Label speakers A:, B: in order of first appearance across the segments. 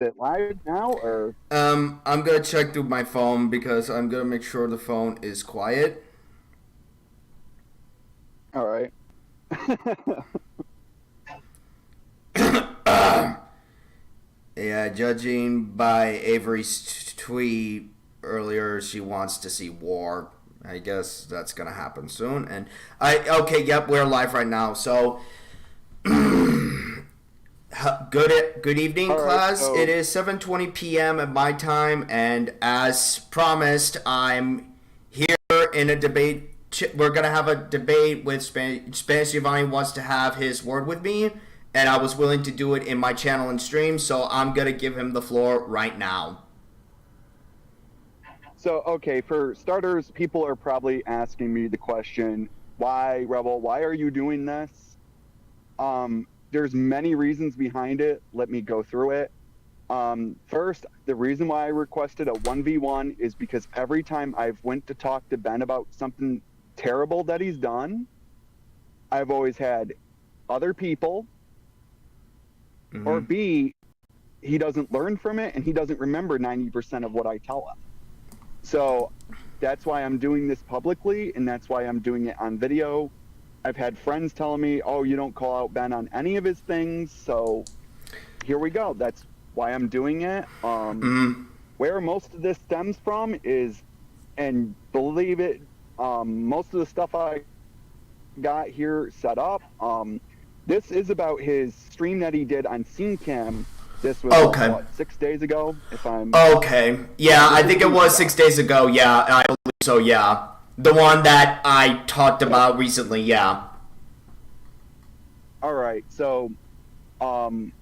A: it live now or?
B: I'm gonna check through my phone because I'm gonna make sure the phone is quiet.
A: All right.
B: Yeah, judging by Avery's tweet earlier, she wants to see war. I guess that's gonna happen soon. And okay, yep, we're live right now. So, good evening,
A: All right.
B: class. It
A: So,
B: is 7:20 p.m. at my time, and as promised, I'm here in a debate. We're gonna have a debate with Spanish Giovani wants to have his word with me, and I was willing to do it in my channel and stream, so I'm gonna give him the floor right now.
A: okay, for starters, people are probably asking me the question, why, Rebel, why are you doing this? There's many reasons behind it. Let me go through it. First, the reason why I requested a 1v1 is because every time I've went to talk to Ben about something terrible that he's done, I've always had other people, or
B: Mm-hmm.
A: B, he doesn't learn from it and he doesn't remember 90% of what I tell him. So that's why I'm doing this publicly, and that's why I'm doing it on video. I've had friends telling me, oh, you don't call out Ben on any of his things. So here we go. That's why I'm doing it.
B: Mm-hmm.
A: Where most of this stems from is, and believe it, most of the stuff I got here set up, this is about his stream that he did on Scene Cam. This was,
B: Okay.
A: what, 6 days ago, if I'm,
B: Okay.
A: yeah,
B: Yeah,
A: this
B: I
A: is
B: think it
A: weeks
B: was
A: ago.
B: 6 days ago. Yeah, I believe so. Yeah, the one that I talked
A: Yep.
B: about recently. Yeah.
A: All right. So, um,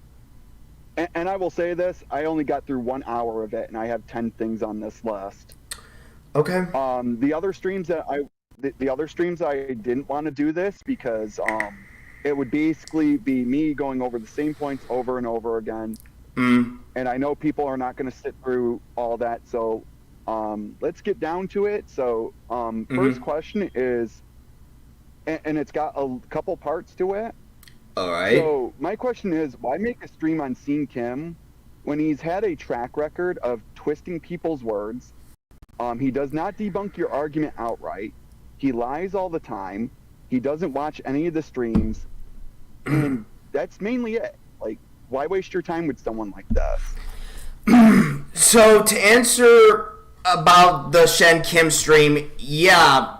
A: and I will say this, I only got through 1 hour of it, and I have 10 things on this list.
B: Okay.
A: The other streams that the other streams I didn't want to do this because it would basically be me going over the same points over and over again,
B: Mm.
A: and I know people are not going to sit through all that. So, let's get down to it. So, first
B: Mm-hmm.
A: question is, and it's got a couple parts to it.
B: All right.
A: So my question is, why make a stream on Scene Kim when he's had a track record of twisting people's words? He does not debunk your argument outright. He lies all the time. He doesn't watch any of the streams, and that's mainly it. Like, why waste your time with someone like this?
B: So to answer about the Shen Kim stream, yeah.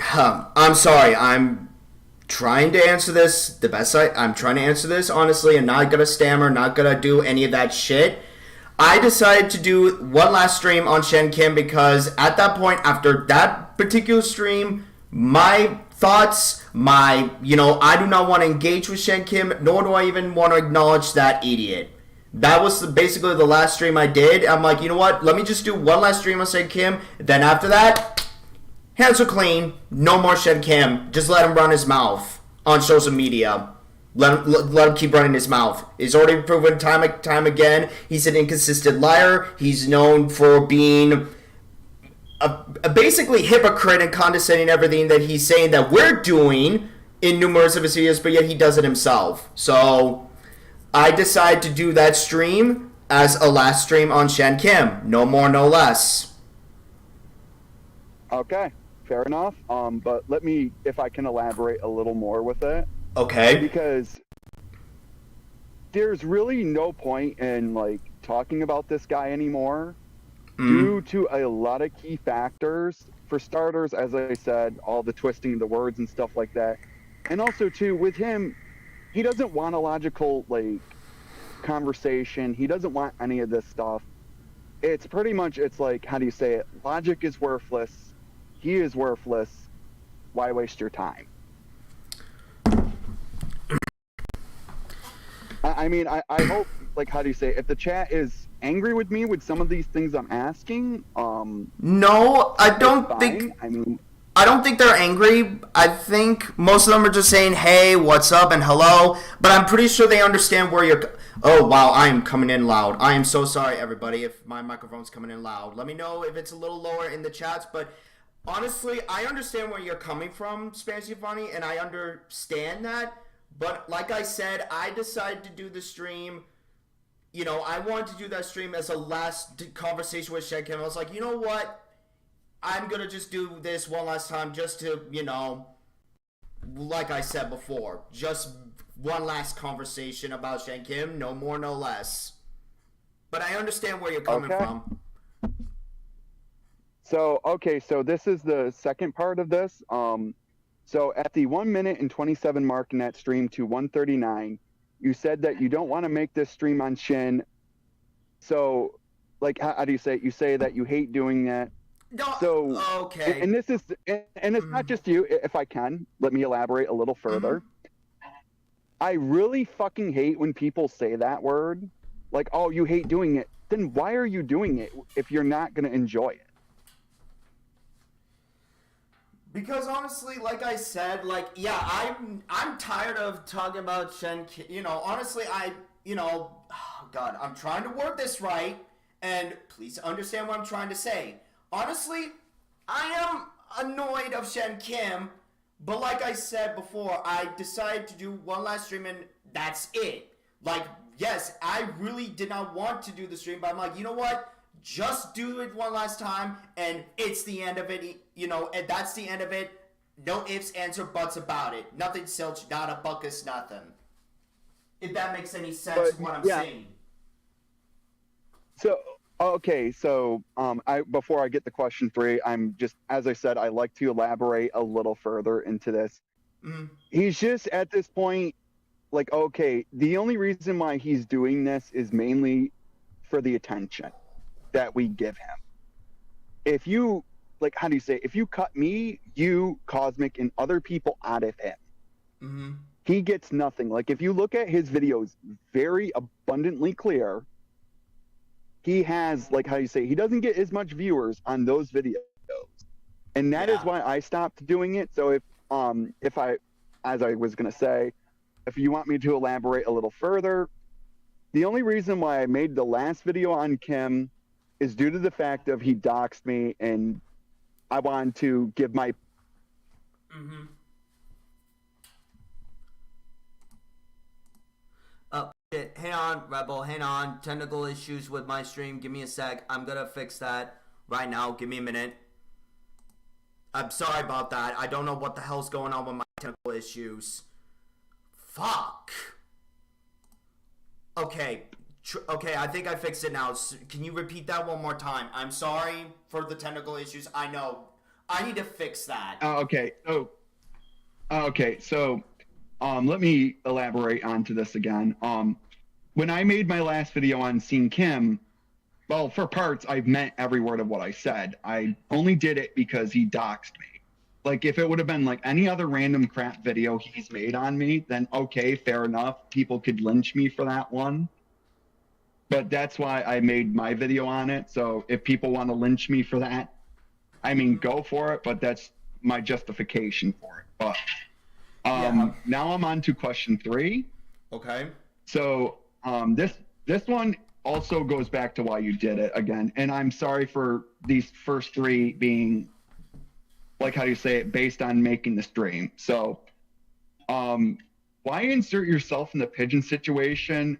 B: I'm sorry. I'm trying to answer this the best I'm trying to answer this honestly. I'm not gonna stammer. Not gonna do any of that shit. I decided to do one last stream on Shen Kim because at that point, after that particular stream, my thoughts, I do not want to engage with Shen Kim, nor do I even want to acknowledge that idiot. That was basically the last stream I did. I'm like, you know what? Let me just do one last stream on Shen Kim. Then after that, hands are clean. No more Shen Kim. Just let him run his mouth on social media. Let him keep running his mouth. He's already proven time and time again he's an inconsistent liar. He's known for being a basically hypocrite and condescending everything that he's saying that we're doing in numerous of his videos, but yet he does it himself. So I decided to do that stream as a last stream on Shen Kim. No more, no less.
A: Okay, fair enough. But let me, if I can elaborate a little more with it,
B: Okay.
A: because there's really no point in like talking about this guy anymore
B: Mm.
A: due to a lot of key factors. For starters, as I said, all the twisting of the words and stuff like that. And also too, with him, he doesn't want a logical like conversation. He doesn't want any of this stuff. It's pretty much, it's like, how do you say it? Logic is worthless. He is worthless. Why waste your time? I mean, I hope, like, how do you say it? If the chat is angry with me with some of these things I'm asking,
B: No,
A: it's fine. I mean,
B: I don't think they're angry. I think most of them are just saying, "Hey, what's up?" and "Hello." But I'm pretty sure they understand where you're. Oh wow, I am coming in loud. I am so sorry, everybody, if my microphone's coming in loud. Let me know if it's a little lower in the chats. But honestly, I understand where you're coming from, Spanish Giovani, and I understand that. But like I said, I decided to do the stream I wanted to do that stream as a last conversation with Shen Kim. I was like, you know what? I'm gonna just do this one last time just to, like I said before, just one last conversation about Shen Kim, no more, no less. But I understand where you're coming from.
A: So this is the second part of this. So at the 1 minute and 27 mark in that stream to 139, you said that you don't want to make this stream on Shin. So, like, how do you say it? You say that you hate doing that.
B: No,
A: so,
B: okay.
A: And this is, and it's not just you. If I can, let me elaborate a little further. I really fucking hate when people say that word. Like, oh, you hate doing it. Then why are you doing it if you're not going to enjoy it?
B: Because honestly, like I said, I'm tired of talking about Shen. Honestly, oh God, I'm trying to word this right, and please understand what I'm trying to say. Honestly, I am annoyed of Shen Kim, but like I said before, I decided to do one last stream, and that's it. Like, yes, I really did not want to do the stream, but I'm like, you know what? Just do it one last time, and it's the end of it, and that's the end of it. No ifs, ands, or buts about it. Nothing silch, not a buckus, nothing. If that makes any sense, what I'm saying.
A: So, okay, before I get to question 3, I'm just, as I said, I like to elaborate a little further into this. He's just, at this point, like, okay, the only reason why he's doing this is mainly for the attention that we give him. If you, like, how do you say it? If you cut me, you, Cosmic, and other people out of him, he gets nothing. Like, if you look at his videos, very abundantly clear, he has, like, how do you say, he doesn't get as much viewers on those videos. And that is why I stopped doing it. So if I, as I was going to say, if you want me to elaborate a little further, the only reason why I made the last video on Kim is due to the fact of he doxed me, and I wanted to give my...
B: Shit. Hang on, Rebel, hang on. Technical issues with my stream. Give me a sec. I'm gonna fix that right now. Give me a minute. I'm sorry about that. I don't know what the hell's going on with my technical issues. Fuck. Okay. Okay, I think I fixed it now. Can you repeat that one more time? I'm sorry for the technical issues. I know. I need to fix that.
A: Okay. So, let me elaborate onto this again. When I made my last video on Seeing Kim, well, for parts, I've meant every word of what I said. I only did it because he doxed me. Like, if it would have been like any other random crap video he's made on me, then okay, fair enough. People could lynch me for that one. But that's why I made my video on it. So if people want to lynch me for that, I mean, go for it. But that's my justification for it. But now I'm on to question 3.
B: Okay.
A: So this one also goes back to why you did it again. And I'm sorry for these first 3 being, like, how do you say it, based on making the stream. So why insert yourself in the pigeon situation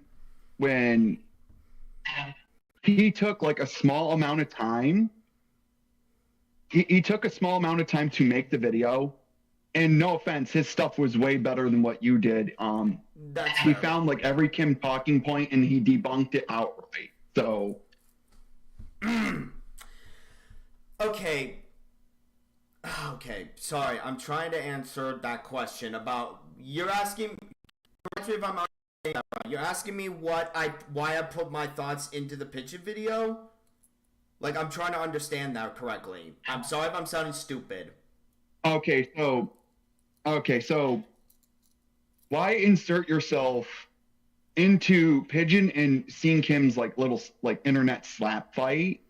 A: when he took like a small amount of time? He took a small amount of time to make the video, and no offense, his stuff was way better than what you did. He found like every Kim talking point and he debunked it outright. So
B: okay, sorry, I'm trying to answer that question about, you're asking, correct me if I'm not saying that right, you're asking me why I put my thoughts into the pigeon video? Like, I'm trying to understand that correctly. I'm sorry if I'm sounding stupid.
A: Okay, so why insert yourself into Pigeon and Seeing Kim's like little like internet slap fight?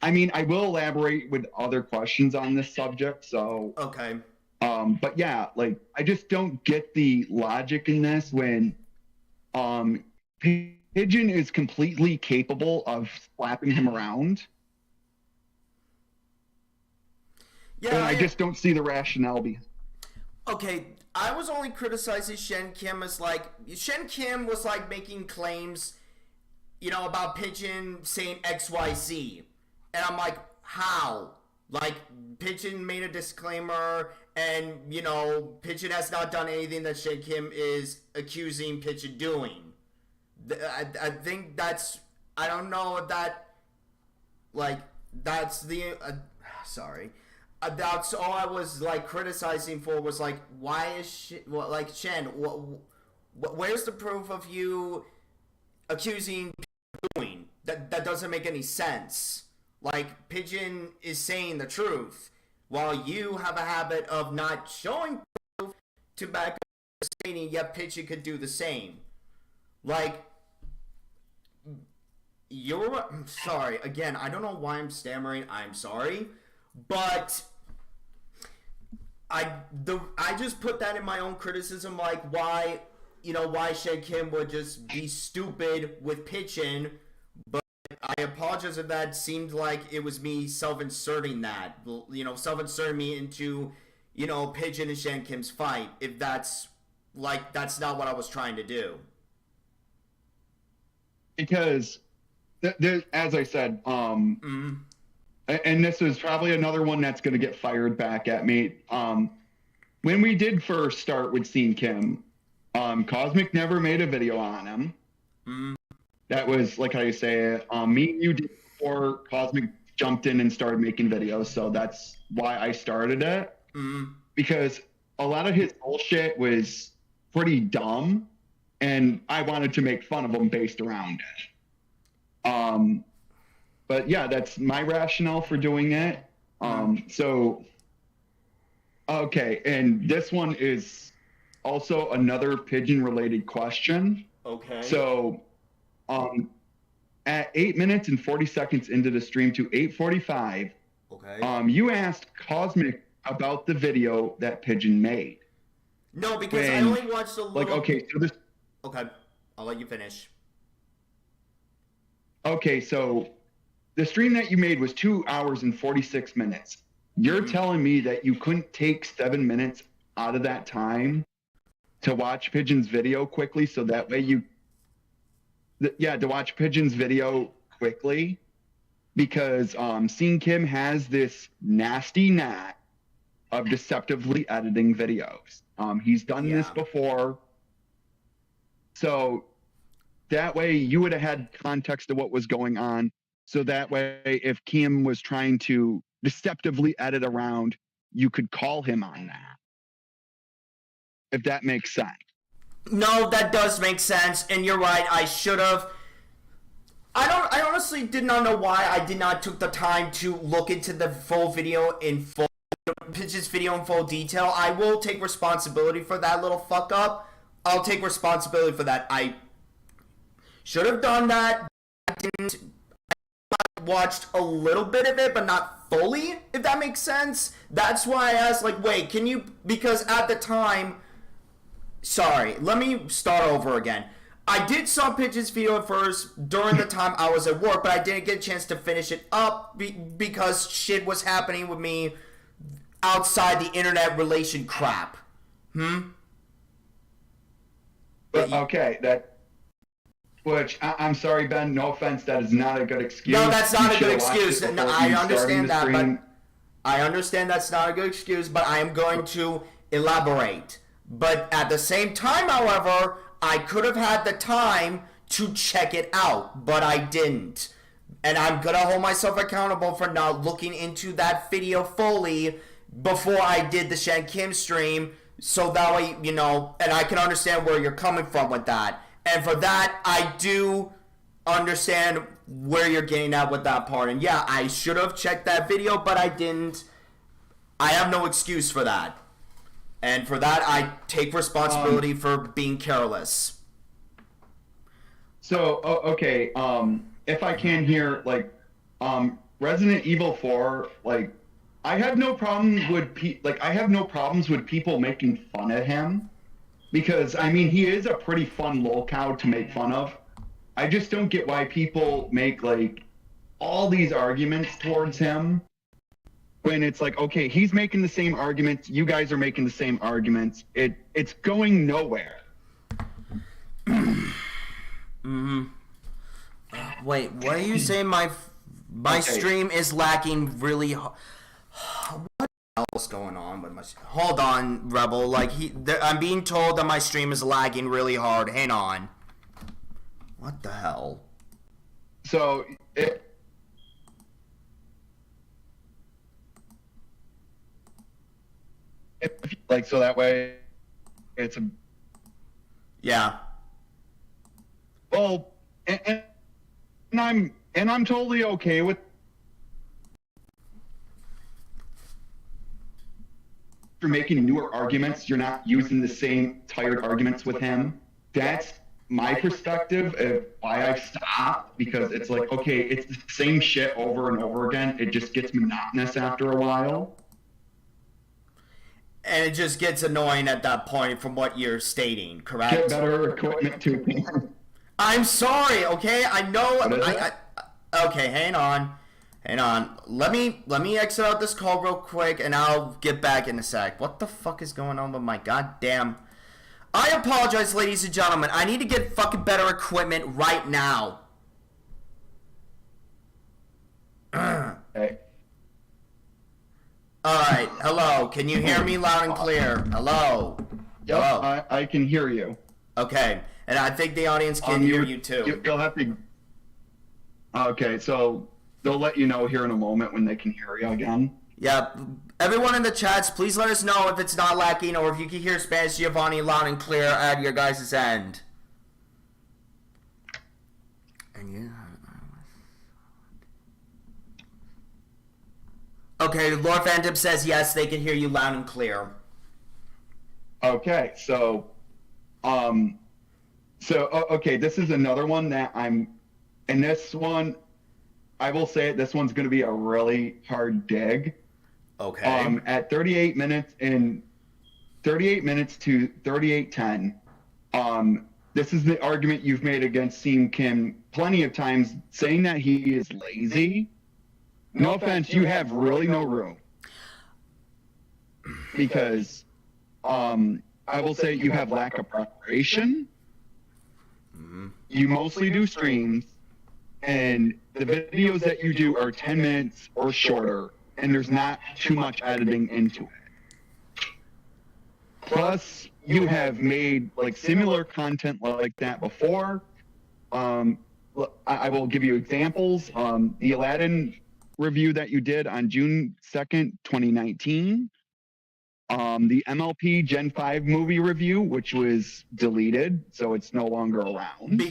A: I mean, I will elaborate with other questions on this subject. So
B: okay.
A: But yeah, like, I just don't get the logic in this when Pigeon is completely capable of slapping him around. Yeah, and I just don't see the rationale behind.
B: Okay, I was only criticizing Shen Kim as like, Shen Kim was like making claims about Pigeon saying XYZ. And I'm like, how? Like, Pigeon made a disclaimer, and, Pigeon has not done anything that Shen Kim is accusing Pigeon doing. I think that's, I don't know if that, like, that's the, sorry. That's all I was, like, criticizing for was, like, why is, Shen, where's the proof of you accusing doing? That doesn't make any sense. Like, Pigeon is saying the truth, while you have a habit of not showing proof to back up stating, yet Pigeon could do the same. Like, I'm sorry. Again, I don't know why I'm stammering. I'm sorry. But I just put that in my own criticism, like, why Shen Kim would just be stupid with Pigeon, but I apologize if that seemed like it was me self-inserting that, self-inserting me into, Pigeon and Shen Kim's fight, if that's not what I was trying to do.
A: Because, as I said, and this is probably another one that's going to get fired back at me. When we did first start with Seeing Kim, Cosmic never made a video on him. That was, like how you say it, me and you did before Cosmic jumped in and started making videos, so that's why I started it. Because a lot of his bullshit was pretty dumb, and I wanted to make fun of him based around it. But yeah, that's my rationale for doing it. So, okay, and this one is also another Pigeon-related question.
B: Okay.
A: So, at 8 minutes and 40 seconds into the stream to 8:45,
B: okay.
A: You asked Cosmic about the video that Pigeon made.
B: No, because I only watched a little.
A: Like, okay, so this.
B: Okay, I'll let you finish.
A: Okay, so the stream that you made was 2 hours and 46 minutes. You're telling me that you couldn't take 7 minutes out of that time to watch Pigeon's video quickly, so that way to watch Pigeon's video quickly, because Seeing Kim has this nasty knack of deceptively editing videos. He's done this before, so that way you would have had context of what was going on, so that way if Kim was trying to deceptively edit around, you could call him on that, if that makes sense.
B: No, that does make sense, and you're right. I should have. I honestly did not know why I did not took the time to look into the full video in full, Pigeon's video in full detail. I will take responsibility for that little fuck up. I'll take responsibility for that. I should have done that. I didn't. I watched a little bit of it, but not fully, if that makes sense. That's why I asked, like, wait, can you, because at the time. Sorry, let me start over again. I did saw Pigeon's video at first during the time I was at work, but I didn't get a chance to finish it up because shit was happening with me outside the internet relation crap.
A: Okay, which I'm sorry, Ben, no offense, that is not a good excuse.
B: No, that's not a good excuse. No, I understand that, but I understand that's not a good excuse, but I am going to elaborate. But at the same time, however, I could have had the time to check it out, but I didn't. And I'm going to hold myself accountable for not looking into that video fully before I did the Shen Kim stream, so that way, and I can understand where you're coming from with that. And for that, I do understand where you're getting at with that part. And yeah, I should have checked that video, but I didn't. I have no excuse for that. And for that, I take responsibility for being careless.
A: So, okay, if I can here, like, Resident Evil 4, like, I have no problems with people making fun of him, because, I mean, he is a pretty fun lolcow to make fun of. I just don't get why people make, like, all these arguments towards him, when it's like, okay, he's making the same arguments, you guys are making the same arguments. It's going nowhere.
B: Wait, what are you saying? My
A: Okay.
B: stream is lacking really hard. What else going on with my? Hold on, Rebel. Like I'm being told that my stream is lagging really hard. Hang on. What the hell?
A: So so that way it's a
B: Yeah.
A: well, and I'm totally okay with you're making newer arguments. You're not using the same tired arguments with him. That's my perspective of why I've stopped, because it's like, okay, it's the same shit over and over again. It just gets monotonous after a while.
B: And it just gets annoying at that point from what you're stating, correct?
A: Get better equipment too.
B: I'm sorry, okay? I know. Okay, hang on. Let me exit out this call real quick, and I'll get back in a sec. What the fuck is going on with my goddamn... I apologize, ladies and gentlemen. I need to get fucking better equipment right now.
A: Okay.
B: Alright, hello. Can you hear me loud and clear? Hello?
A: Yep,
B: Hello?
A: I can hear you.
B: Okay, and I think the audience can hear you too.
A: You'll have to... Okay, so they'll let you know here in a moment when they can hear you again.
B: Yeah, everyone in the chats, please let us know if it's not lacking or if you can hear Spanish Giovani loud and clear at your guys' end. And yeah. Okay, Lord Phantom says yes, they can hear you loud and clear.
A: Okay, okay, this is another one that and this one, I will say it, this one's going to be a really hard dig.
B: Okay.
A: At 38 minutes to 38:10, this is the argument you've made against Seem Kim plenty of times, saying that he is lazy. No offense, you have really no room. Because I will say you have lack of preparation.
B: Mm-hmm.
A: You mostly do streams, and the videos that you do are 10 minutes or shorter, and there's not too much editing into it. Plus, you have made like similar content like that before. I will give you examples. The Aladdin review that you did on June 2nd, 2019. The MLP Gen 5 movie review, which was deleted, so it's no longer around.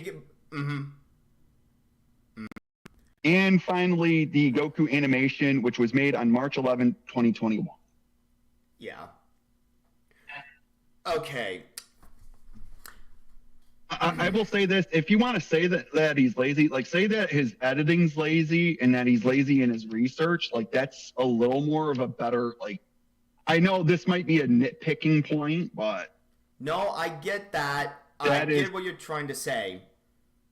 A: And finally, the Goku animation, which was made on March 11th, 2021.
B: Yeah. Okay.
A: I will say this. If you want to say that he's lazy, like say that his editing's lazy and that he's lazy in his research, like that's a little more of a better, like, I know this might be a nitpicking point, but...
B: No, I get that. I get what you're trying to say.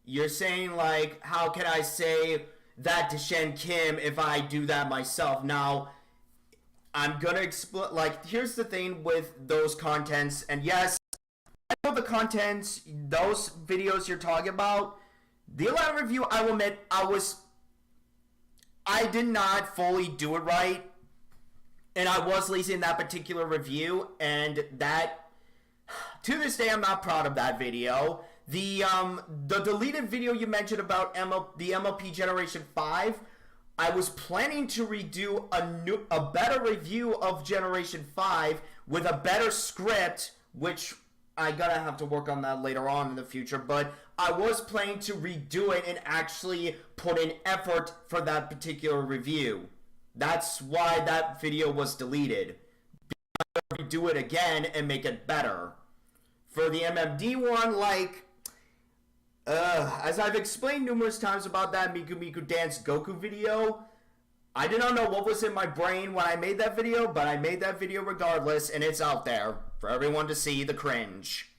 B: You're saying, like, how can I say that to Shen Kim if I do that myself? Now, I'm gonna explain, like, here's the thing with those contents, and yes, I know the contents, those videos you're talking about, the Aladdin review, I will admit, I did not fully do it right, and I was lazy in that particular review, and that, to this day, I'm not proud of that video. The deleted video you mentioned about the MLP Generation 5, I was planning to redo a better review of Generation 5 with a better script, which I gotta have to work on that later on in the future, but I was planning to redo it and actually put in effort for that particular review. That's why that video was deleted. Redo it again and make it better. For the MMD one, like, as I've explained numerous times about that Miku Miku Dance Goku video, I did not know what was in my brain when I made that video, but I made that video regardless, and it's out there for everyone to see the cringe.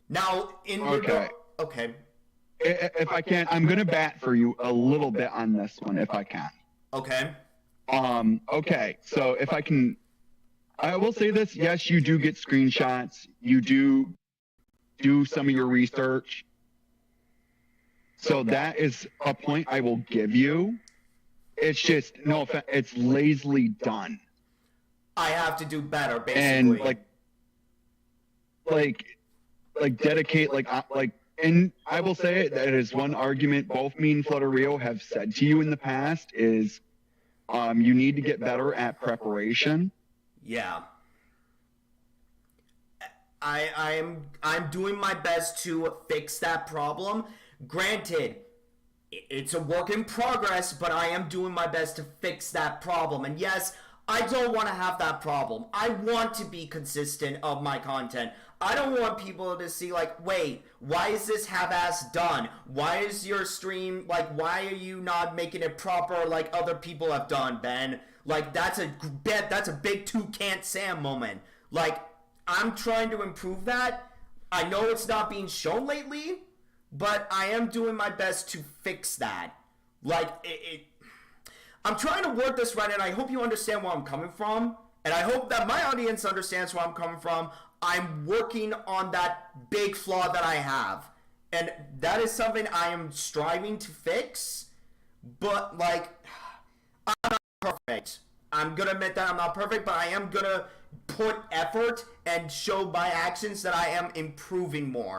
B: Now,
A: Okay.
B: Okay.
A: If I can, I'm going to bat for you a little bit on this one, if I can.
B: Okay.
A: Okay, so if I can, I will say this, yes, you do get screenshots, you do some of your research, So that is a point I will give you. It's just no offense, it's lazily done.
B: I have to do better, basically.
A: And like dedicate and I will say that is one argument both me and Flutterio have said to you in the past is you need to get better at preparation.
B: Yeah. I'm doing my best to fix that problem. Granted, it's a work in progress, but I am doing my best to fix that problem. And yes, I don't want to have that problem. I want to be consistent of my content. I don't want people to see like, wait, why is this half-assed done? Why is your stream, like, why are you not making it proper like other people have done, Ben? Like, that's a big two can't Sam moment. Like, I'm trying to improve that. I know it's not being shown lately, but I am doing my best to fix that. Like, I'm trying to word this right, and I hope you understand where I'm coming from, and I hope that my audience understands where I'm coming from. I'm working on that big flaw that I have, and that is something I am striving to fix, but, like, I'm not perfect. I'm gonna admit that I'm not perfect, but I am gonna put effort and show by actions that I am improving more.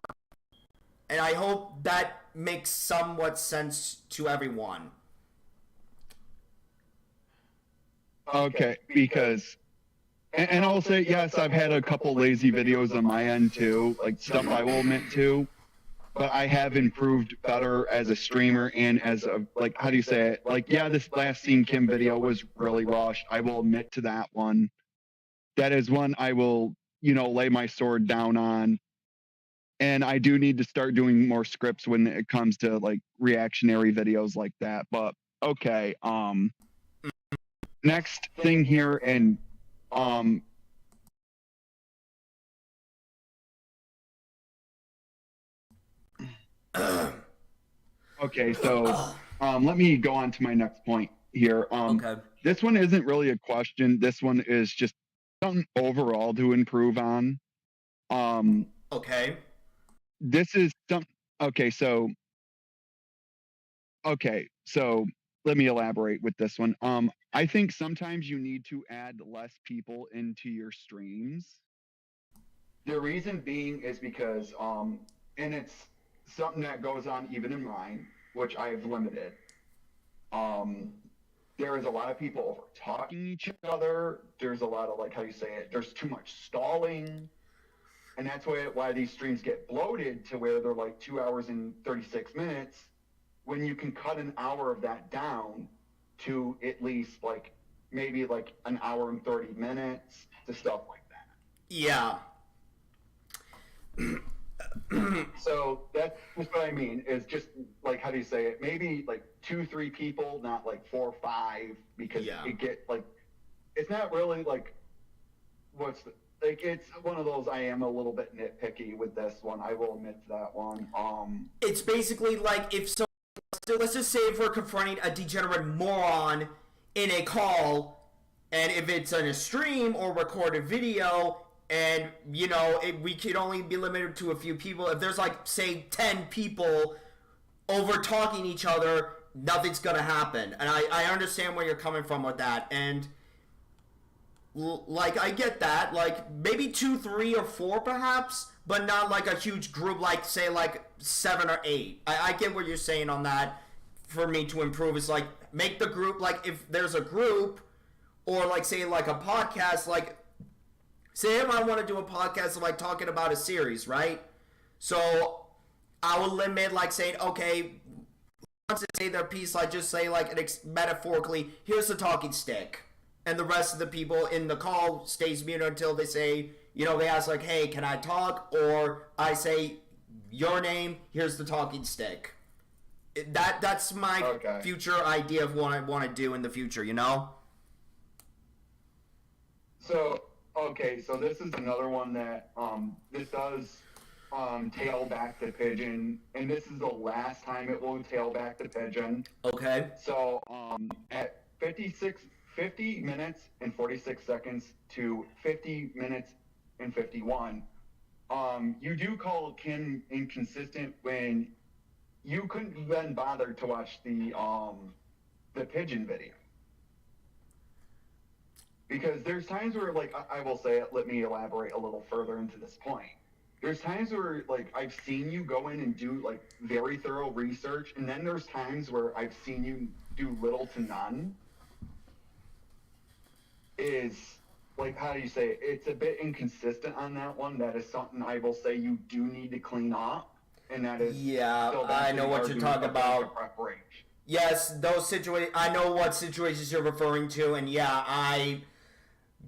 B: And I hope that makes somewhat sense to everyone.
A: Okay, because, and I'll say, yes, I've had a couple lazy videos on my end too, like stuff I will admit to, but I have improved better as a streamer and as a, like, how do you say it? Like, yeah, this last Scene Kim video was really rushed. I will admit to that one. That is one I will, lay my sword down on. And I do need to start doing more scripts when it comes to like reactionary videos like that. But okay, next thing here, and okay, so let me go on to my next point here.
B: Okay.
A: This one isn't really a question. This one is just something overall to improve on.
B: Okay.
A: This is some. Okay, so let me elaborate with this one. I think sometimes you need to add less people into your streams. The reason being is because and it's something that goes on even in mine, which I have limited. There is a lot of people over talking each other. There's a lot of, like, how you say it, there's too much stalling. And that's why these streams get bloated to where they're like 2 hours and 36 minutes when you can cut an hour of that down to at least like maybe like an hour and 30 minutes to stuff like that.
B: Yeah.
A: So that's what I mean is just like, how do you say it? Maybe like 2-3 people, not like 4 or 5, because it get like, it's not really like, it's one of those, I am a little bit nitpicky with this one. I will admit to that one.
B: It's basically like if so, let's just say if we're confronting a degenerate moron in a call, and if it's on a stream or recorded video, and we could only be limited to a few people. If there's like say 10 people over talking each other, nothing's gonna happen. And I understand where you're coming from with that, and like I get that, like maybe 2, 3, or 4 perhaps, but not like a huge group, like say like 7 or 8. I get what you're saying on that. For me to improve is like make the group, like if there's a group, or like say like a podcast, like say if I want to do a podcast of like talking about a series, right? So I will limit like saying, okay, once they say their piece, like just say like metaphorically, here's the talking stick. And the rest of the people in the call stays muted until they say, they ask like, hey, can I talk? Or I say your name, here's the talking stick. That's my future idea of what I want to do in the future,
A: So, so this is another one that this does tail back to Pigeon, and this is the last time it will tail back to Pigeon.
B: Okay.
A: So at 50 minutes and 46 seconds to 50 minutes and 51, you do call Kim inconsistent when you couldn't then bother to watch the pigeon video. Because there's times where, like, I will say it, let me elaborate a little further into this point. There's times where, like, I've seen you go in and do, like, very thorough research, and then there's times where I've seen you do little to none. Is, like, how do you say it? It's a bit inconsistent on that one. That is something I will say you do need to clean up, and that is...
B: Yeah, I know what you're talking about.
A: Preparation.
B: Yes, those situations, I know what situations you're referring to, and yeah, I...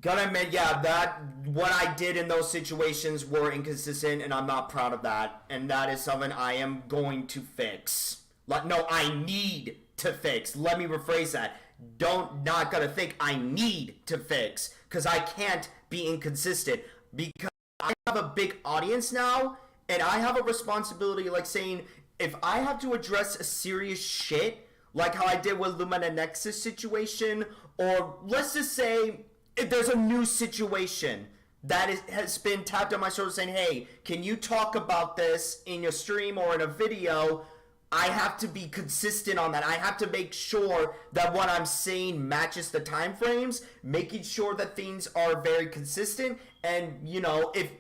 B: Gonna admit, yeah, that what I did in those situations were inconsistent, and I'm not proud of that. And that is something I am going to fix. No, I need to fix. Let me rephrase that. Not gonna think I need to fix, because I can't be inconsistent. Because I have a big audience now, and I have a responsibility, like saying, if I have to address a serious shit, like how I did with Lumina Nexus situation, or let's just say, if there's a new situation that has been tapped on my shoulder saying, hey, can you talk about this in your stream or in a video? I have to be consistent on that. I have to make sure that what I'm saying matches the time frames, making sure that things are very consistent. And, you know, if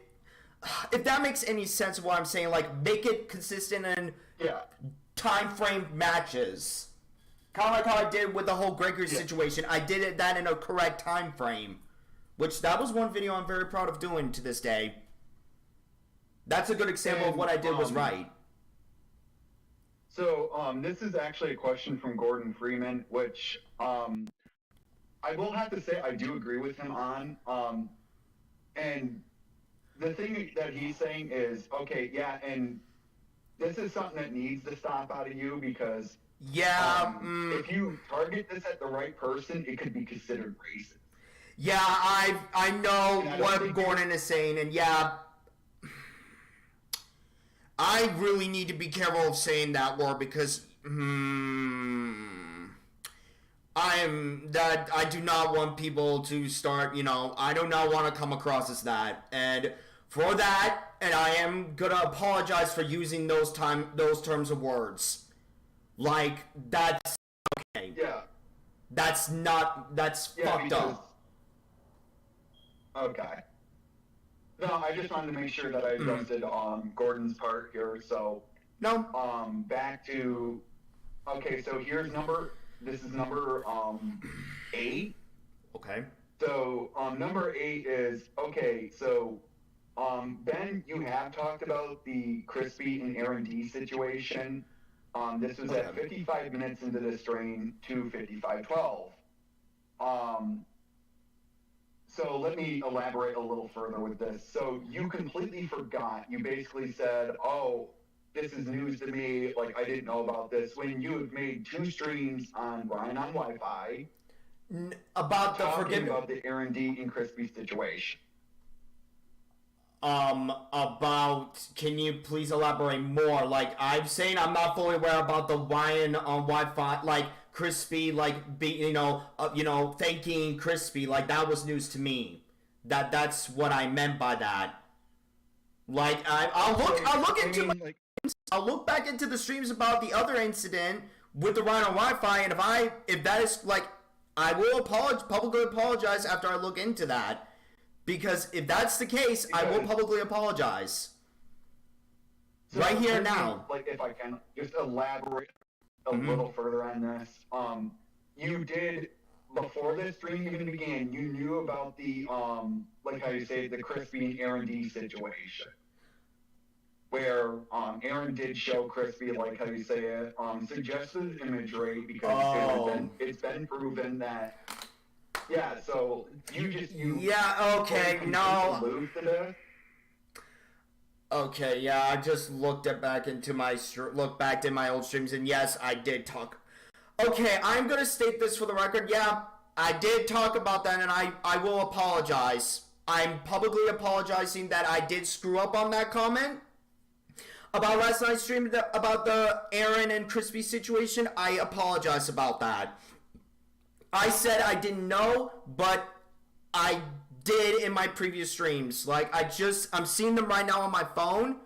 B: that makes any sense of what I'm saying, like, make it consistent and time frame matches. Kind of like how I did with the whole Gregory situation. I did that in a correct time frame. Which, that was one video I'm very proud of doing to this day. That's a good example of what I did was right.
A: So, this is actually a question from Gordon Freeman, which I will have to say I do agree with him on. And the thing that he's saying is, okay, yeah, and this is something that needs to stop out of you because... if you target this at the right person, it could be considered racist.
B: Yeah, I know what Gordon is saying, and yeah, I really need to be careful of saying that word because I do not want people to start, you know, I do not want to come across as that, and for that, and I am gonna apologize for using those terms of words. Like, that's okay.
A: Yeah.
B: That's fucked up.
A: Okay. No, I just wanted to make sure that I adjusted Gordon's part here, so...
B: No.
A: Back to... Okay, so here's this is number 8.
B: Okay.
A: So, number 8 is, okay, so, Ben, you have talked about the Crispy and Aaron D situation. This was at 55 minutes into the stream to 55:12. So let me elaborate a little further with this. So you completely forgot. You basically said, oh, this is news to me. Like, I didn't know about this. When you had made 2 streams on Ryan on Wi-Fi
B: about
A: the Aaron D and Crispy situation.
B: Can you please elaborate more? Like, I'm saying I'm not fully aware about the Ryan on Wi-Fi, like, Crispy, like, thanking Crispy, like, that was news to me. That's what I meant by that. Like, I'll look back into the streams about the other incident with the Ryan on Wi-Fi, and if that is, like, I will publicly apologize after I look into that. Because if that's the case, I will publicly apologize. So right here now.
A: Like, if I can just elaborate a little further on this. You did, before this stream even began, you knew about the, like how you say, the Crispy and Aaron D situation. Where Aaron did show Crispy, like how you say it, suggested imagery because it's been proven that... Yeah, so
B: Okay, yeah, I just looked back into my old streams, and yes, I did talk. Okay, I'm gonna state this for the record. Yeah, I did talk about that, and I will apologize. I'm publicly apologizing that I did screw up on that comment about last night's stream about the Aaron and Crispy situation. I apologize about that. I said I didn't know, but I did in my previous streams. Like, I'm seeing them right now on my phone,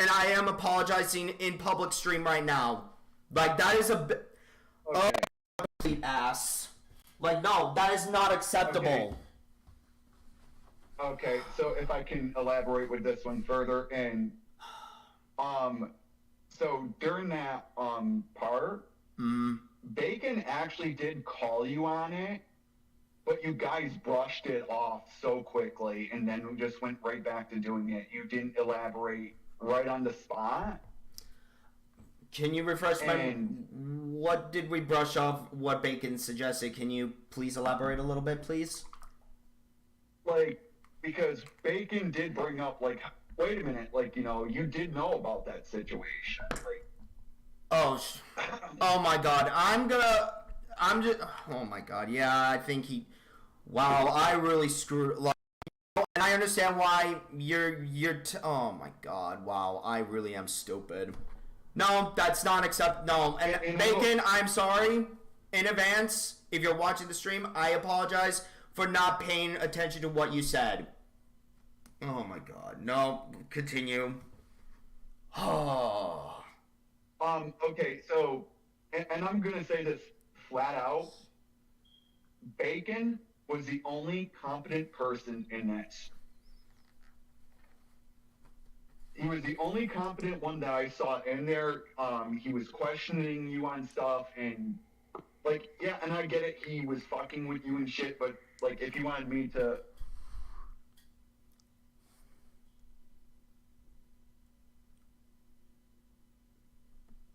B: and I am apologizing in public stream right now. Like, that is a bit.
A: Okay.
B: Oh, complete ass. Like, no, that is not acceptable.
A: Okay, so if I can elaborate with this one further, and so during that part, Bacon actually did call you on it, but you guys brushed it off so quickly, and then we just went right back to doing it. You didn't elaborate right on the spot.
B: Can you refresh my... What did we brush off? What Bacon suggested? Can you please elaborate a little bit, please?
A: Like, because Bacon did bring up, like, wait a minute, like, you know, you did know about that situation. Like,
B: oh my god, oh my god, yeah, I think he... Wow, I really screwed... Like, and I understand why oh my god, wow, I really am stupid. No, that's not no, and Bacon, I'm sorry in advance. If you're watching the stream, I apologize for not paying attention to what you said. Oh my god, no, continue. Oh.
A: Okay, so, and I'm gonna say this flat out, Bacon was the only competent person in that. He was the only competent one that I saw in there. He was questioning you on stuff, and, like, yeah, and I get it, he was fucking with you and shit, but, like, if you wanted me to...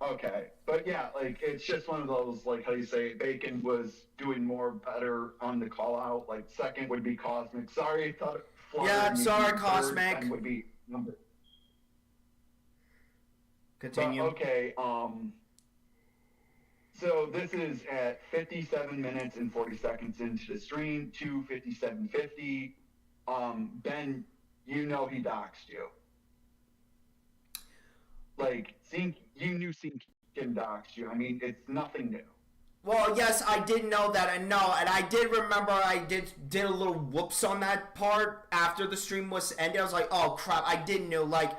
A: Okay, but yeah, like, it's just one of those, like, how do you say, Bacon was doing more better on the call out. Like, second would be Cosmic. Sorry, I thought
B: yeah, sorry, Cosmic.
A: Would be number.
B: Continue.
A: But, okay, so this is at 57 minutes and 40 seconds into the stream, 2:57:50. Ben, you know he doxed you. Like, you knew Sync can dox you. I mean, it's nothing new.
B: Well, yes, I did know that, and I did remember I did a little whoops on that part after the stream was ended. I was like, oh crap, I didn't know. Like,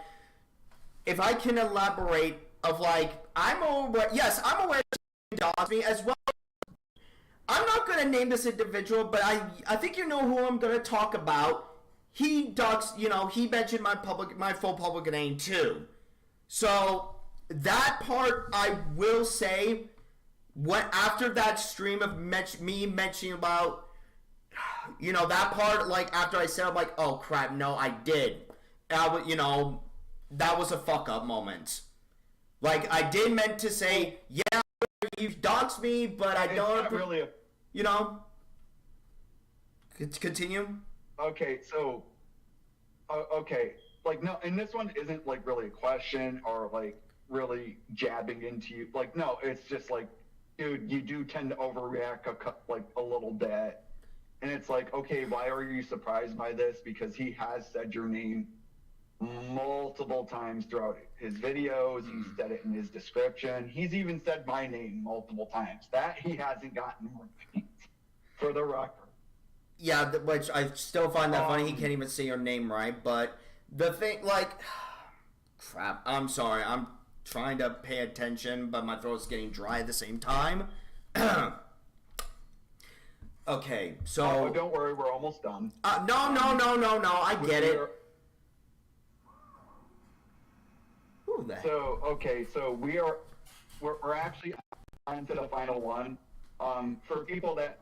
B: if I can elaborate of, like, I'm aware that he doxed me as well. I'm not gonna name this individual, but I think you know who I'm gonna talk about. He doxed, he mentioned my full public name too. So that part, I will say, after that stream of me mentioning about, that part, like, after I said, I'm like, oh crap, no, I did. That was a fuck up moment. Like, I did meant to say, yeah, you doxed me, but I don't.
A: Not really
B: Continue.
A: Okay, so, okay. Like, no, and this one isn't, like, really a question or, like, really jabbing into you. Like, no, it's just like, dude, you do tend to overreact a little bit. And it's like, okay, why are you surprised by this? Because he has said your name multiple times throughout his videos. He said it in his description. He's even said my name multiple times. That he hasn't gotten right, for the record.
B: Yeah, which I still find that funny. He can't even say your name right, but... The thing, like, crap, I'm sorry, I'm trying to pay attention, but my throat's getting dry at the same time. Okay, so...
A: Oh, don't worry, we're almost done.
B: No, I get it. Who the heck?
A: So, okay, so we're actually on to the final one. For people that...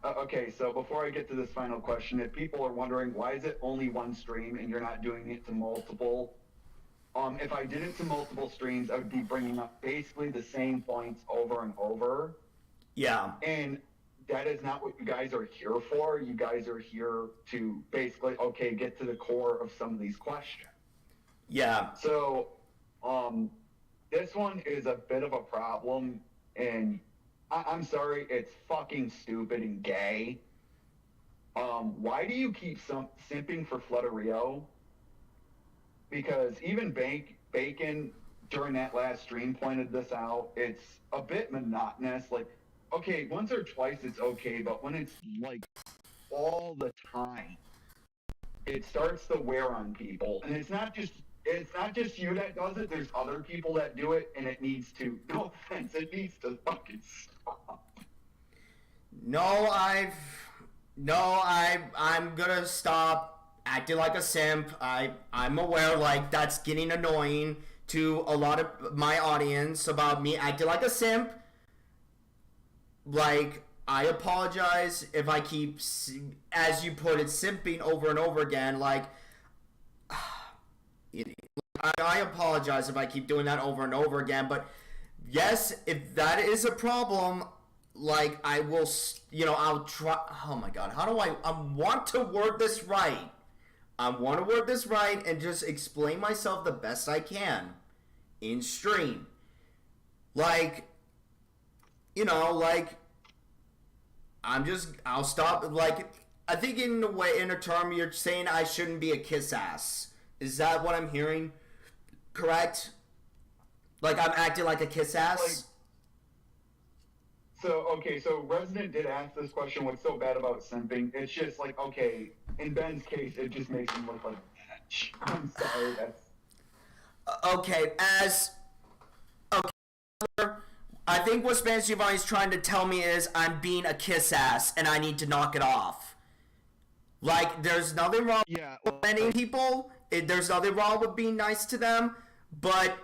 A: okay, so before I get to this final question, if people are wondering why is it only one stream and you're not doing it to multiple, if I did it to multiple streams, I would be bringing up basically the same points over and over.
B: Yeah.
A: And that is not what you guys are here for. You guys are here to basically, okay, get to the core of some of these questions.
B: Yeah.
A: So, this one is a bit of a problem, and I'm sorry, it's fucking stupid and gay. Why do you keep simping for Flutterio? Because even Bacon, during that last stream, pointed this out. It's a bit monotonous. Like, okay, once or twice it's okay, but when it's, like, all the time, it starts to wear on people. And it's not just it's not just you that does it. There's other people that do it, and it needs to. No offense, it needs to fucking stop.
B: No, I'm gonna stop acting like a simp. I'm aware, like, that's getting annoying to a lot of my audience about me acting like a simp. Like, I apologize if I keep, as you put it, simping over and over again. Like, I apologize if I keep doing that over and over again. But yes, if that is a problem, like, I will, I'll try. Oh my god, how do I want to word this right? I want to word this right and just explain myself the best I can in stream. Like, like, I'll stop. Like, I think in a term, you're saying I shouldn't be a kiss ass. Is that what I'm hearing? Correct? Like, I'm acting like a kiss ass?
A: So Resident did ask this question, what's so bad about simping? It's just like, okay, in Ben's case, it just makes him look like a bitch. I'm sorry, that's...
B: Okay, I think what Spanish Giovani is trying to tell me is I'm being a kiss ass and I need to knock it off. Like, there's nothing wrong with many people. There's nothing wrong with being nice to them. But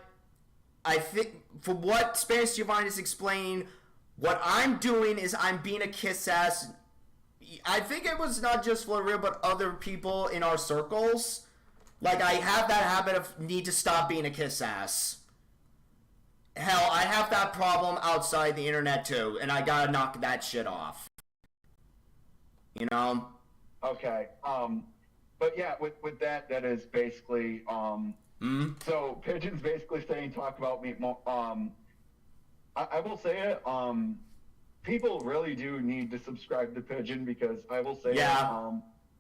B: I think, for what Spanish Giovani is explaining, what I'm doing is I'm being a kiss ass. I think it was not just Florida, but other people in our circles. Like, I have that habit of need to stop being a kiss ass. Hell, I have that problem outside the internet too, and I gotta knock that shit off. You know?
A: Okay. But yeah, with that is basically so Pigeon's basically saying talk about me. I will say it. People really do need to subscribe to Pigeon because I will say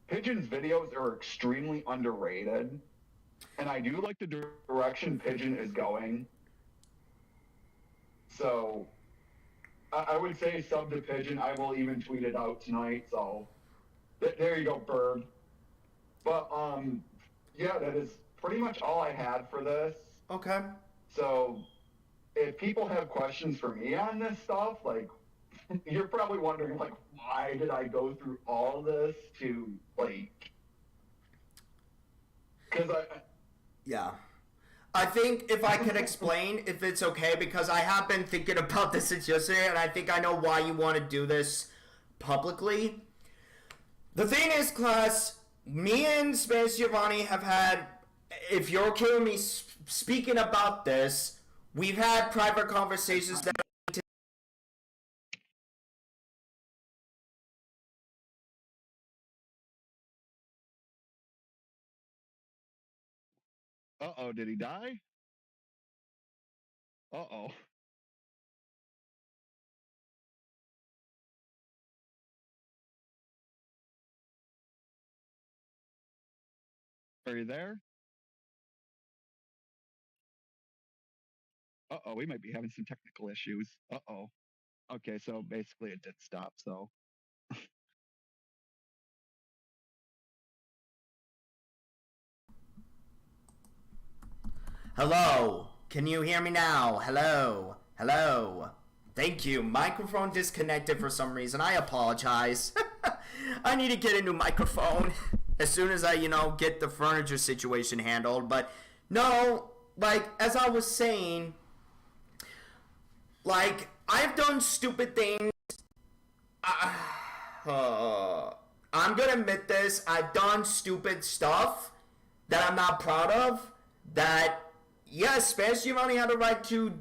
A: Pigeon's videos are extremely underrated, and I do like the direction Pigeon is going. So I would say sub to Pigeon. I will even tweet it out tonight. So there you go, Bird. But yeah, that is pretty much all I had for this.
B: Okay.
A: So if people have questions for me on this stuff, like, you're probably wondering, like, why did I go through all this to, like, because
B: Yeah. I think if I could explain, if it's okay, because I have been thinking about this since yesterday, and I think I know why you want to do this publicly. The thing is, class, me and Spanish Giovani have had, if you're okay with me speaking about this, we've had private conversations that
A: uh-oh, did he die? Uh-oh. Are you there? Uh-oh, we might be having some technical issues. Uh-oh. Okay, so basically it did stop, so.
B: Hello? Can you hear me now? Hello? Hello? Thank you. Microphone disconnected for some reason. I apologize. I need to get a new microphone as soon as I, get the furniture situation handled. But no, like, as I was saying, like, I've done stupid things. I'm gonna admit this. I've done stupid stuff that I'm not proud of. That, yes, Spanish Giovani had a right to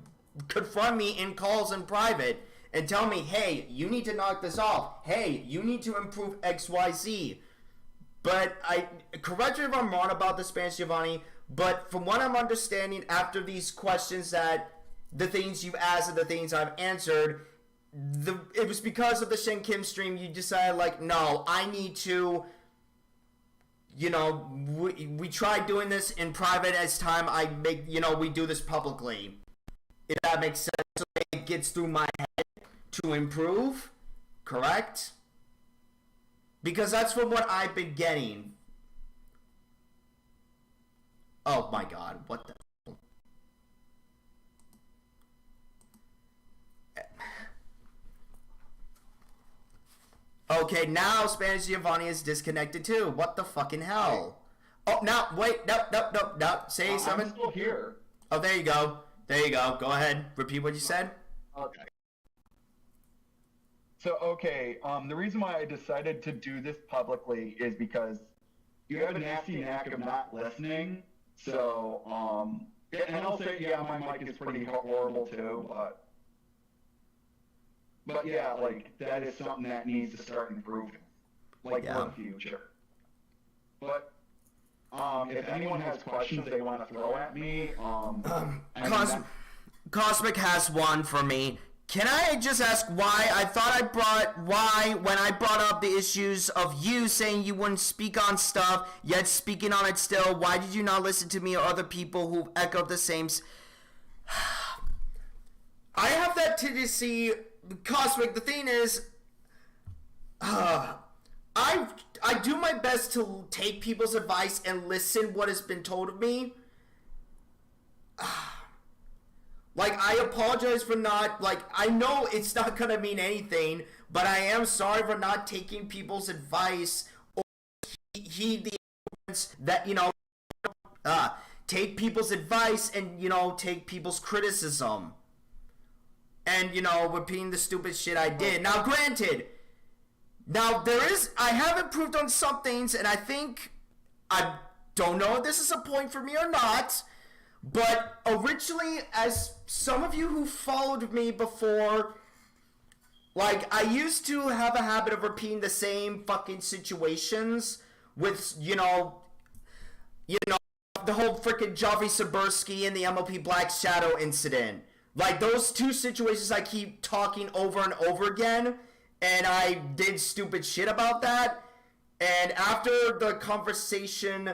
B: confront me in calls in private and tell me, hey, you need to knock this off. Hey, you need to improve XYZ. But correct me if I'm wrong about the Spanish Giovani, but from what I'm understanding after these questions, that the things you've asked and the things I've answered, it was because of the Shen Kim stream you decided, like, no, I need to, we tried doing this in private as time we do this publicly. If that makes sense, so it gets through my head to improve, correct? Because that's from what I've been getting. Oh my god, what the... Okay, now Spanish Giovani is disconnected too. What the fucking hell? Oh, now, wait, no. Say something.
A: I'm still here.
B: Oh, there you go. There you go. Go ahead. Repeat what you said.
A: Okay. So, okay, the reason why I decided to do this publicly is because you have a nasty knack of not listening. So, and I'll say, yeah, my mic is pretty horrible too, but yeah, like, that is something that needs to start improving, like, for the future. But, if anyone has questions they want to throw at me,
B: Cosmic has one for me. Can I just ask why? When I brought up the issues of you saying you wouldn't speak on stuff, yet speaking on it still, why did you not listen to me or other people who echoed the same... I have that tendency, Cosmic, the thing is, I do my best to take people's advice and listen what has been told of me. Like, I apologize for not, like, I know it's not gonna mean anything, but I am sorry for not taking people's advice or heed the that, take people's advice and, take people's criticism. And, repeating the stupid shit I did. Now, granted, I have improved on some things, and I think, I don't know if this is a point for me or not, but originally, as some of you who followed me before, like, I used to have a habit of repeating the same fucking situations with, the whole freaking Javi Sabursky and the MLP Black Shadow incident. Like, those two situations I keep talking over and over again, and I did stupid shit about that. And after the conversation,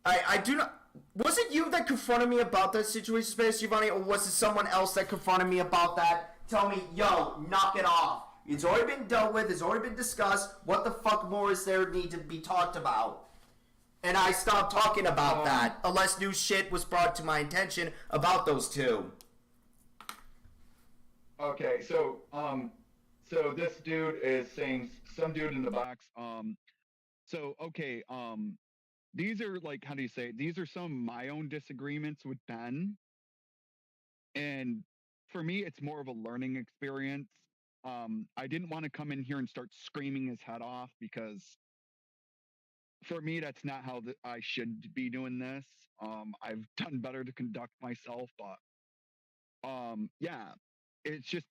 B: I do not... Was it you that confronted me about that situation, Spanish Giovani, or was it someone else that confronted me about that? Tell me, yo, knock it off. It's already been dealt with. It's already been discussed. What the fuck more is there need to be talked about? And I stopped talking about that, unless new shit was brought to my attention about those two.
A: Okay, so this dude is saying, some dude in the box, these are, like, how do you say it? These are some of my own disagreements with Ben. And for me, it's more of a learning experience. I didn't want to come in here and start screaming his head off because for me, that's not how I should be doing this. I've done better to conduct myself, but yeah, it's just,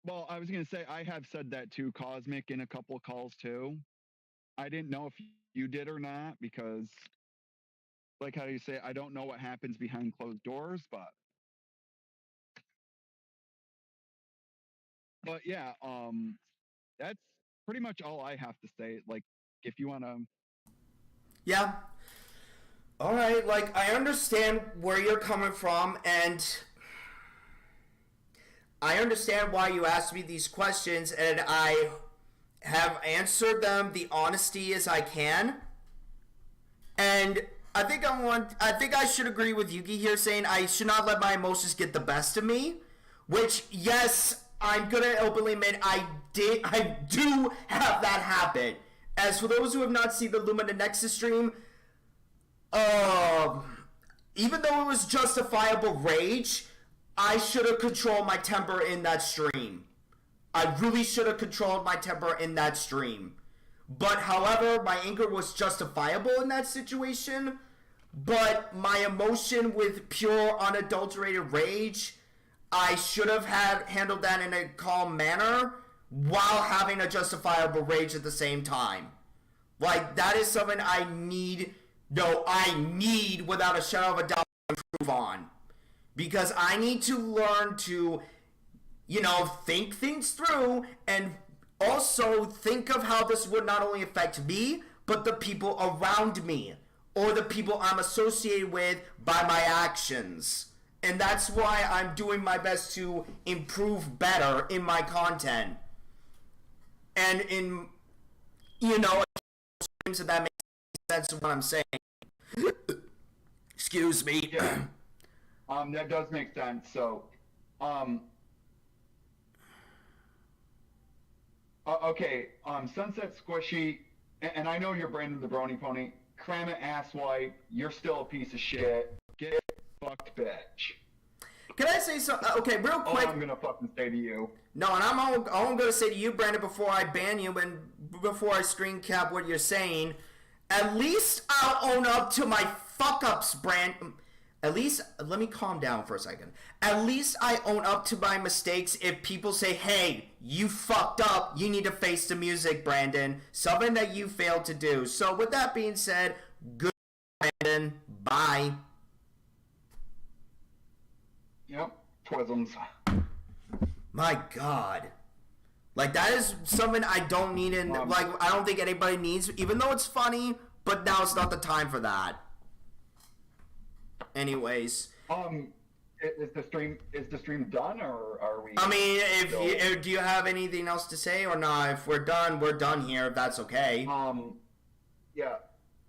A: well, I was going to say, I have said that to Cosmic in a couple of calls too. I didn't know if you did or not because, like, how do you say, I don't know what happens behind closed doors, but yeah, that's pretty much all I have to say. Like, if you want to...
B: Yeah. All right, like, I understand where you're coming from, and I understand why you asked me these questions, and I have answered them the honesty as I can. And I think I should agree with Yuki here saying I should not let my emotions get the best of me, which, yes, I'm gonna openly admit I do have that habit. As for those who have not seen the Lumina Nexus stream, even though it was justifiable rage, I should have controlled my temper in that stream. I really should have controlled my temper in that stream. But, however, my anger was justifiable in that situation. But my emotion with pure, unadulterated rage, I should have handled that in a calm manner while having a justifiable rage at the same time. Like, that is something I need without a shadow of a doubt to improve on. Because I need to learn to, think things through and also think of how this would not only affect me, but the people around me or the people I'm associated with by my actions. And that's why I'm doing my best to improve better in my content. And in, so that makes sense of what I'm saying. Excuse me.
A: Yeah. That does make sense. So, okay. Sunset Squishy, and I know you're Brandon the Brony Pony. Cram it, asswipe. You're still a piece of shit. Get fucked, bitch.
B: Can I say so? Okay, real quick.
A: All I'm gonna fucking say to you.
B: No, and all I'm gonna say to you, Brandon, before I ban you and before I screen cap what you're saying, at least I'll own up to my fuck ups, Brandon. At least, let me calm down for a second. At least I own up to my mistakes if people say, hey, you fucked up, you need to face the music, Brandon. Something that you failed to do. So with that being said, good, Brandon. Bye.
A: Yep, twisms.
B: My God. Like, that is something I don't need in, like, I don't think anybody needs, even though it's funny, but now it's not the time for that. Anyways.
A: Is the stream done, or are we?
B: I mean, do you have anything else to say or not? If we're done here. If that's okay.
A: Yeah,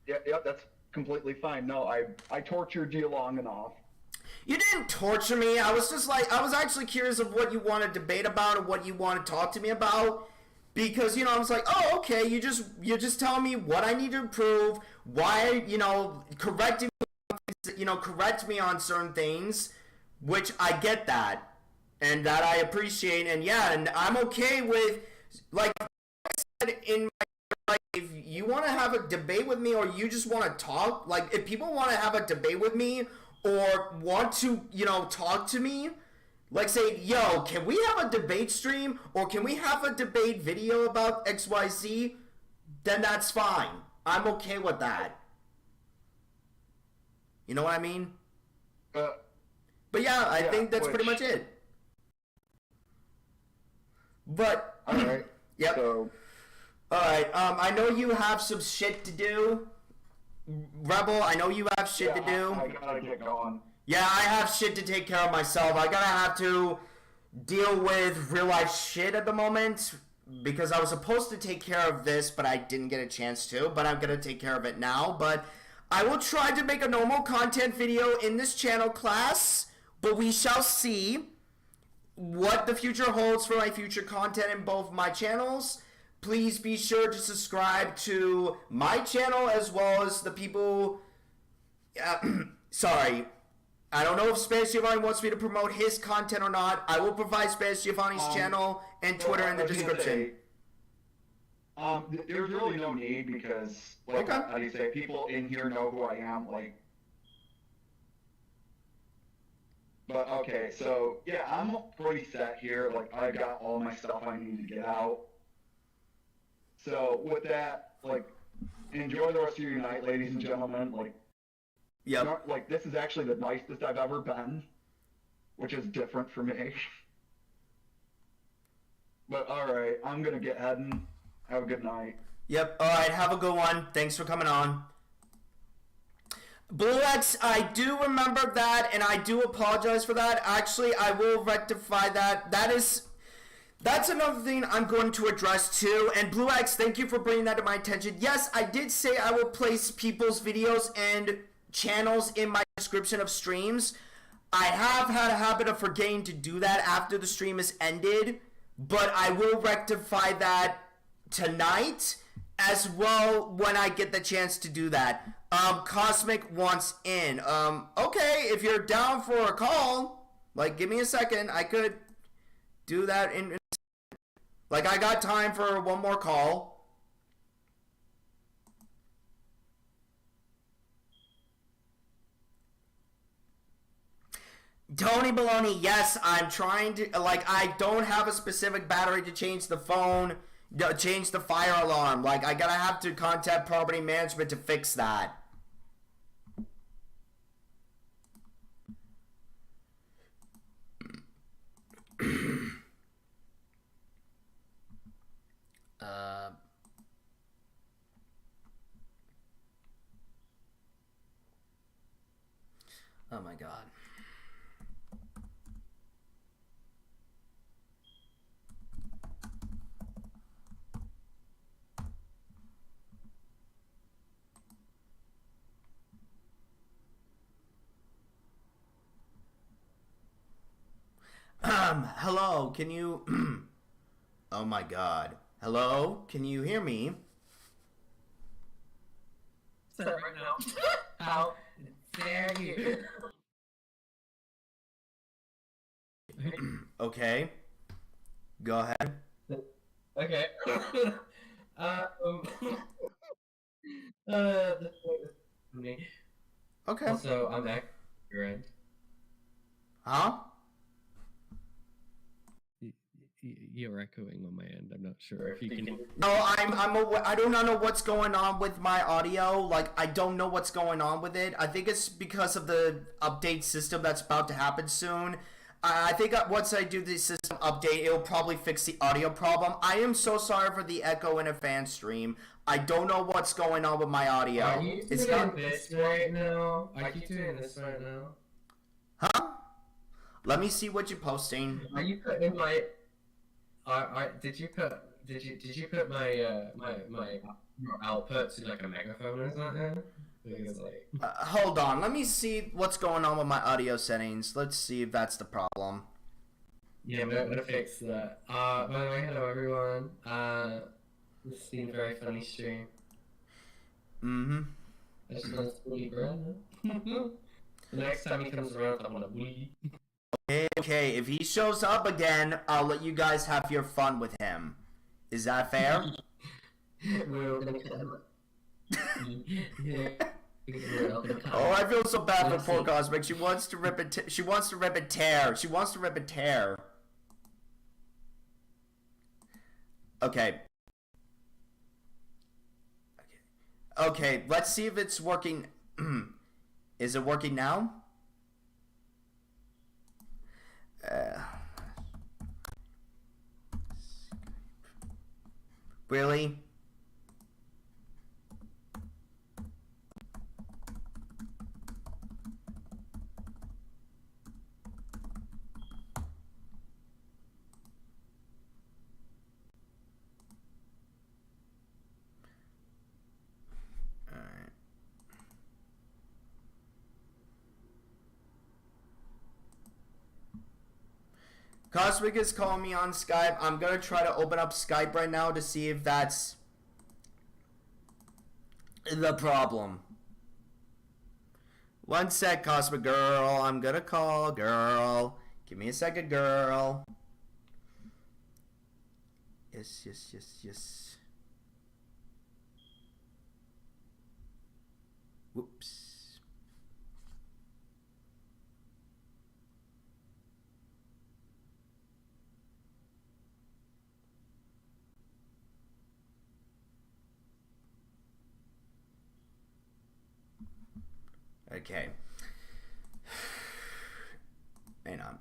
A: that's completely fine. No, I tortured you long enough.
B: You didn't torture me. I was just like, I was actually curious of what you want to debate about or what you want to talk to me about. Because, I was like, oh, okay, you're just telling me what I need to improve, why, correct me on certain things, which I get that, and that I appreciate, and yeah, and I'm okay with, like I said in my life, if you want to have a debate with me, or you just want to talk, like, if people want to have a debate with me, or want to, talk to me, like, say, yo, can we have a debate stream, or can we have a debate video about XYZ, then that's fine. I'm okay with that. You know what I mean? But yeah, I think that's pretty much it. But,
A: alright.
B: Yep.
A: So,
B: alright, I know you have some shit to do. Rebel, I know you have shit to do.
A: I gotta get going.
B: Yeah, I have shit to take care of myself. I gotta have to deal with real life shit at the moment, because I was supposed to take care of this, but I didn't get a chance to, but I'm gonna take care of it now. But I will try to make a normal content video in this channel, class, but we shall see what the future holds for my future content in both my channels. Please be sure to subscribe to my channel as well as the people... sorry. I don't know if Spanish Giovani wants me to promote his content or not. I will provide Spanish Giovani's channel and Twitter in the description.
A: There's really no need because, like,
B: Okay.
A: how do you say, people in here know who I am, like. But, okay, so, yeah, I'm pretty set here. Like, I got all my stuff I need to get out. So, with that, like, enjoy the rest of your night, ladies and gentlemen. Like,
B: Yep.
A: like, this is actually the nicest I've ever been, which is different for me. But, alright, I'm gonna get heading. Have a good night.
B: Yep. Alright, have a good one. Thanks for coming on. Blue X, I do remember that, and I do apologize for that. Actually, I will rectify that. That's another thing I'm going to address too. And Blue X, thank you for bringing that to my attention. Yes, I did say I will place people's videos and channels in my description of streams. I have had a habit of forgetting to do that after the stream is ended, but I will rectify that tonight as well when I get the chance to do that. Cosmic wants in. Okay, if you're down for a call, like, give me a second. I could do that in like, I got time for one more call. Tony Baloney, yes, I'm trying to, like, I don't have a specific battery to change the phone, change the fire alarm. Like, I gotta have to contact property management to fix that. Oh my god. Hello, can you... Oh my god. Hello, can you hear me?
C: So right now, how dare you?
B: Okay, go ahead.
C: Okay. um. Me.
B: Okay.
C: Also, I'm accurate.
B: Huh?
D: You're echoing on my end. I'm not sure if you can.
B: No, I do not know what's going on with my audio. Like, I don't know what's going on with it. I think it's because of the update system that's about to happen soon. I think once I do the system update, it'll probably fix the audio problem. I am so sorry for the echo in a fan stream. I don't know what's going on with my audio.
C: Are you doing this right now? Are you doing this right now?
B: Huh? Let me see what you're posting.
C: Are you putting my? Did you put my output to like a megaphone or something? Because like.
B: Hold on, let me see what's going on with my audio settings. Let's see if that's the problem.
C: Yeah, we're gonna fix that. By the way, hello everyone. This has been a very funny stream.
B: Mm-hmm.
C: I just want to bully Brandon. The next time he comes around, I'm gonna bully.
B: Okay, if he shows up again, I'll let you guys have your fun with him. Is that fair?
C: We're gonna cut him. Yeah.
B: Oh, I feel so bad for poor Cosmic. She wants to rip it. She wants to rip a tear. She wants to rip a tear. Okay. Okay. Let's see if it's working. Is it working now? Really? Alright. Cosmic is calling me on Skype. I'm gonna try to open up Skype right now to see if that's the problem. One sec, Cosmic girl. I'm gonna call, girl. Give me a second, girl. Yes, yes, yes, yes. Whoops. Okay. Hang on.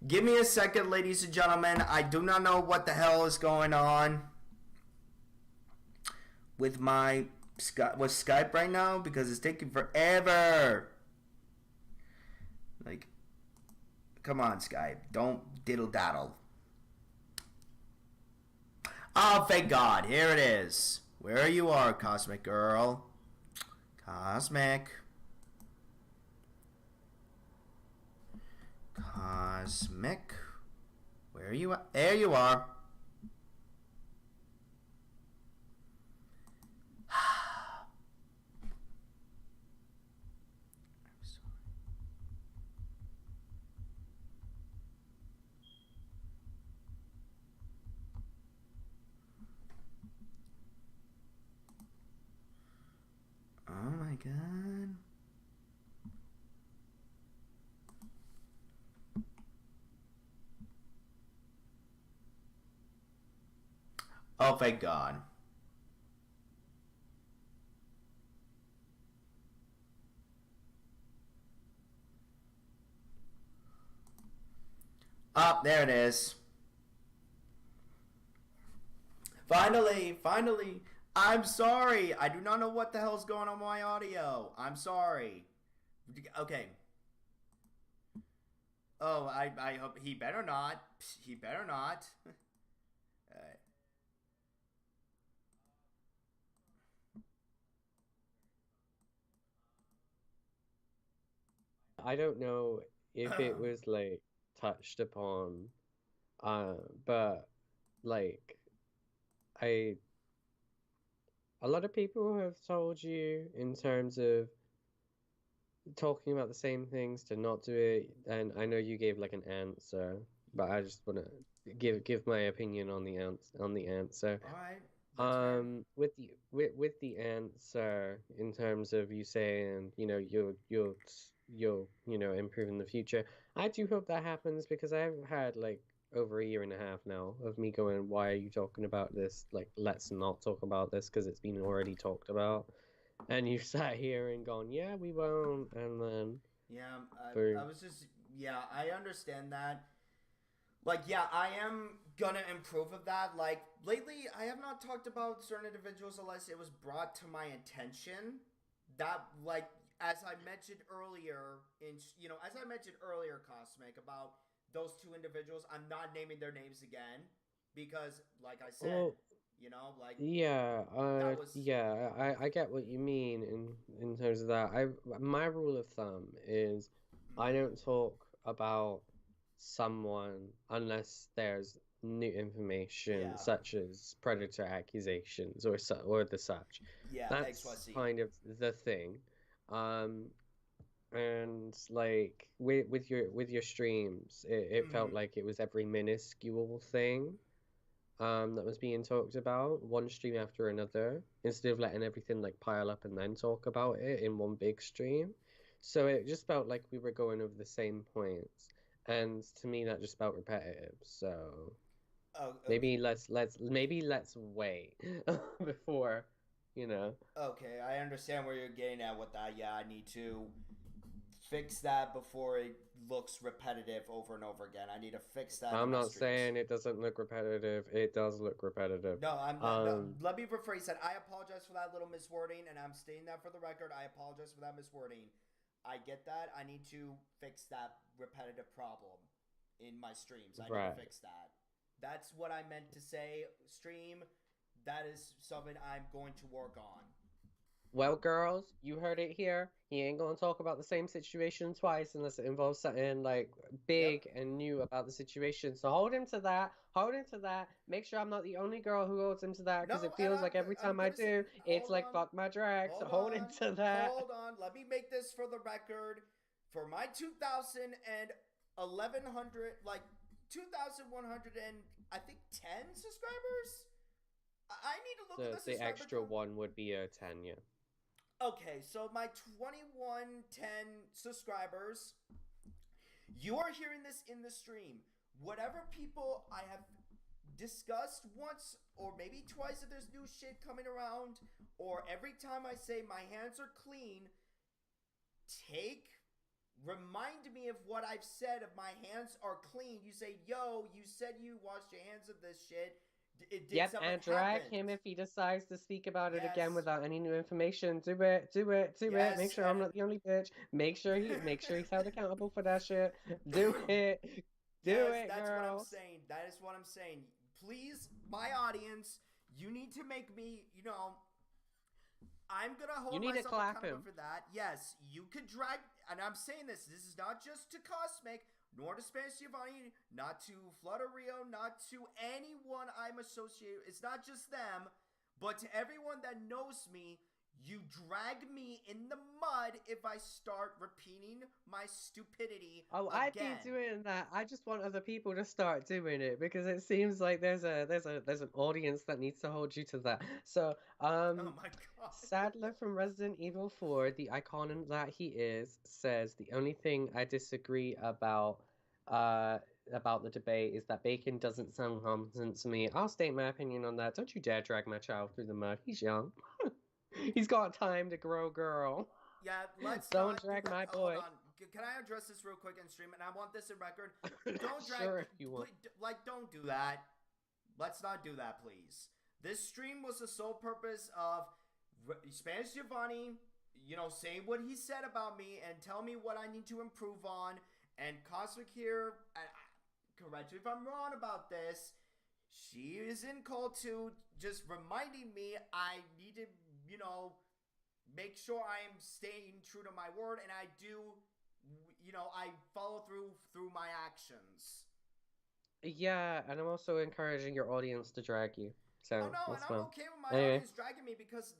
B: Give me a second, ladies and gentlemen. I do not know what the hell is going on with my Skype right now because it's taking forever. Like, come on, Skype. Don't diddle daddle. Oh, thank God. Here it is. Where you are, Cosmic Girl. Cosmic. Cosmic. Where you are? There you are. I'm sorry. Oh my God. Oh, thank God. Oh, there it is. Finally, finally. I'm sorry. I do not know what the hell's going on with my audio. I'm sorry. Okay. Oh, I hope he better not. He better not. Alright.
E: I don't know if it was like touched upon, but like I a lot of people have told you in terms of talking about the same things to not do it, and I know you gave like an answer, but I just want to give my opinion on the answer.
B: All right, that's fair.
E: With the answer in terms of you saying, you'll improve in the future. I do hope that happens because I've had like over a year and a half now of me going, why are you talking about this? Like, let's not talk about this because it's been already talked about. And you sat here and gone, yeah, we won't, and then
B: Yeah, I
E: boom.
B: was just, yeah, I understand that. Like, yeah, I am gonna improve of that. Like, lately, I have not talked about certain individuals unless it was brought to my attention. That, like, as I mentioned earlier, as I mentioned earlier, Cosmic, about those two individuals, I'm not naming their names again because, like I said,
E: Well,
B: like,
E: yeah,
B: that was.
E: yeah, I get what you mean in terms of that. My rule of thumb is I
B: Mm,
E: don't talk about someone unless there's new information,
B: yeah,
E: such as predator accusations or the such.
B: yeah,
E: That's
B: XYZ.
E: kind of the thing. Um, and like with your streams, it felt
B: Mm,
E: like it was every minuscule thing that was being talked about, one stream after another, instead of letting everything like pile up and then talk about it in one big stream. So it just felt like we were going over the same points. And to me that just felt repetitive. So
B: oh,
E: maybe let's wait before, you know.
B: okay, I understand where you're getting at with that. Yeah, I need to fix that before it looks repetitive over and over again. I need to fix that in
E: I'm
B: my
E: not
B: streams.
E: saying it doesn't look repetitive. It does look repetitive.
B: No, I'm not. No,
E: Um,
B: let me rephrase that. I apologize for that little miswording, and I'm stating that for the record. I apologize for that miswording. I get that. I need to fix that repetitive problem in my streams. I need to
E: right.
B: fix that. That's what I meant to say. Stream. That is something I'm going to work on.
E: Well, girls, you heard it here. He ain't gonna talk about the same situation twice unless it involves something like
B: Yep.
E: big and new about the situation. So hold him to that. Hold him to that. Make sure I'm not the only girl who holds him to that because
B: No,
E: it
B: and
E: feels like every
B: I'm
E: time I
B: gonna say.
E: do, it's
B: Hold
E: like
B: on.
E: fuck my drag. So
B: Hold
E: hold him
B: on.
E: to that.
B: Hold on. Let me make this for the record. For my 2000 and 1100, like 2100 and I think 10 subscribers. I need to look at the
E: The
B: subscriber
E: extra
B: count.
E: one would be a 10, yeah.
B: Okay, so my 2110 subscribers, you are hearing this in the stream. Whatever people I have discussed once or maybe twice if there's new shit coming around, or every time I say my hands are clean, remind me of what I've said of my hands are clean. You say, yo, you said you washed your hands of this shit. Did
E: Yep,
B: something
E: and drag him
B: happened?
E: if he decides to speak about it again
B: Yes.
E: without any new information. Do it, do it, do it. Make
B: Yes,
E: sure I'm not the only bitch. Make sure he's held accountable for that shit. Do it. Do
B: yes,
E: it,
B: that's what I'm
E: girls.
B: saying. That is what I'm saying. Please, my audience, you need to make me, I'm gonna
E: You
B: hold
E: need to
B: myself
E: clap
B: accountable
E: him.
B: for that. Yes, you could drag, and I'm saying this. This is not just to Cosmic, nor to Spanish Giovani, not to Flutter Rio, not to anyone I'm associated. It's not just them, but to everyone that knows me. You drag me in the mud if I start repeating my stupidity
E: Oh, I've been
B: again.
E: doing that. I just want other people to start doing it because it seems like there's an audience that needs to hold you to that. So,
B: Oh my god.
E: Sadler from Resident Evil 4, the icon that he is, says the only thing I disagree uh about the debate is that bacon doesn't sound competent to me. I'll state my opinion on that. Don't you dare drag my child through the mud. He's young. He's got time to grow, girl.
B: Yeah, let's
E: Don't
B: not do
E: drag
B: that.
E: my
B: Hold
E: boy.
B: on. Can I address this real quick in stream? And I want this in record. Don't drag.
E: Sure if you want.
B: Like, don't do that. Let's not do that, please. This stream was the sole purpose of Spanish Giovanni, saying what he said about me and tell me what I need to improve on. And Cosmic here, correct me if I'm wrong about this. She is in call to just reminding me I need to, make sure I am staying true to my word, and I do I follow through my actions.
E: Yeah, and I'm also encouraging your audience to drag you.
B: Oh
E: So
B: no, and
E: that's
B: I'm
E: fun.
B: okay with my
E: Anyway.
B: audience dragging me because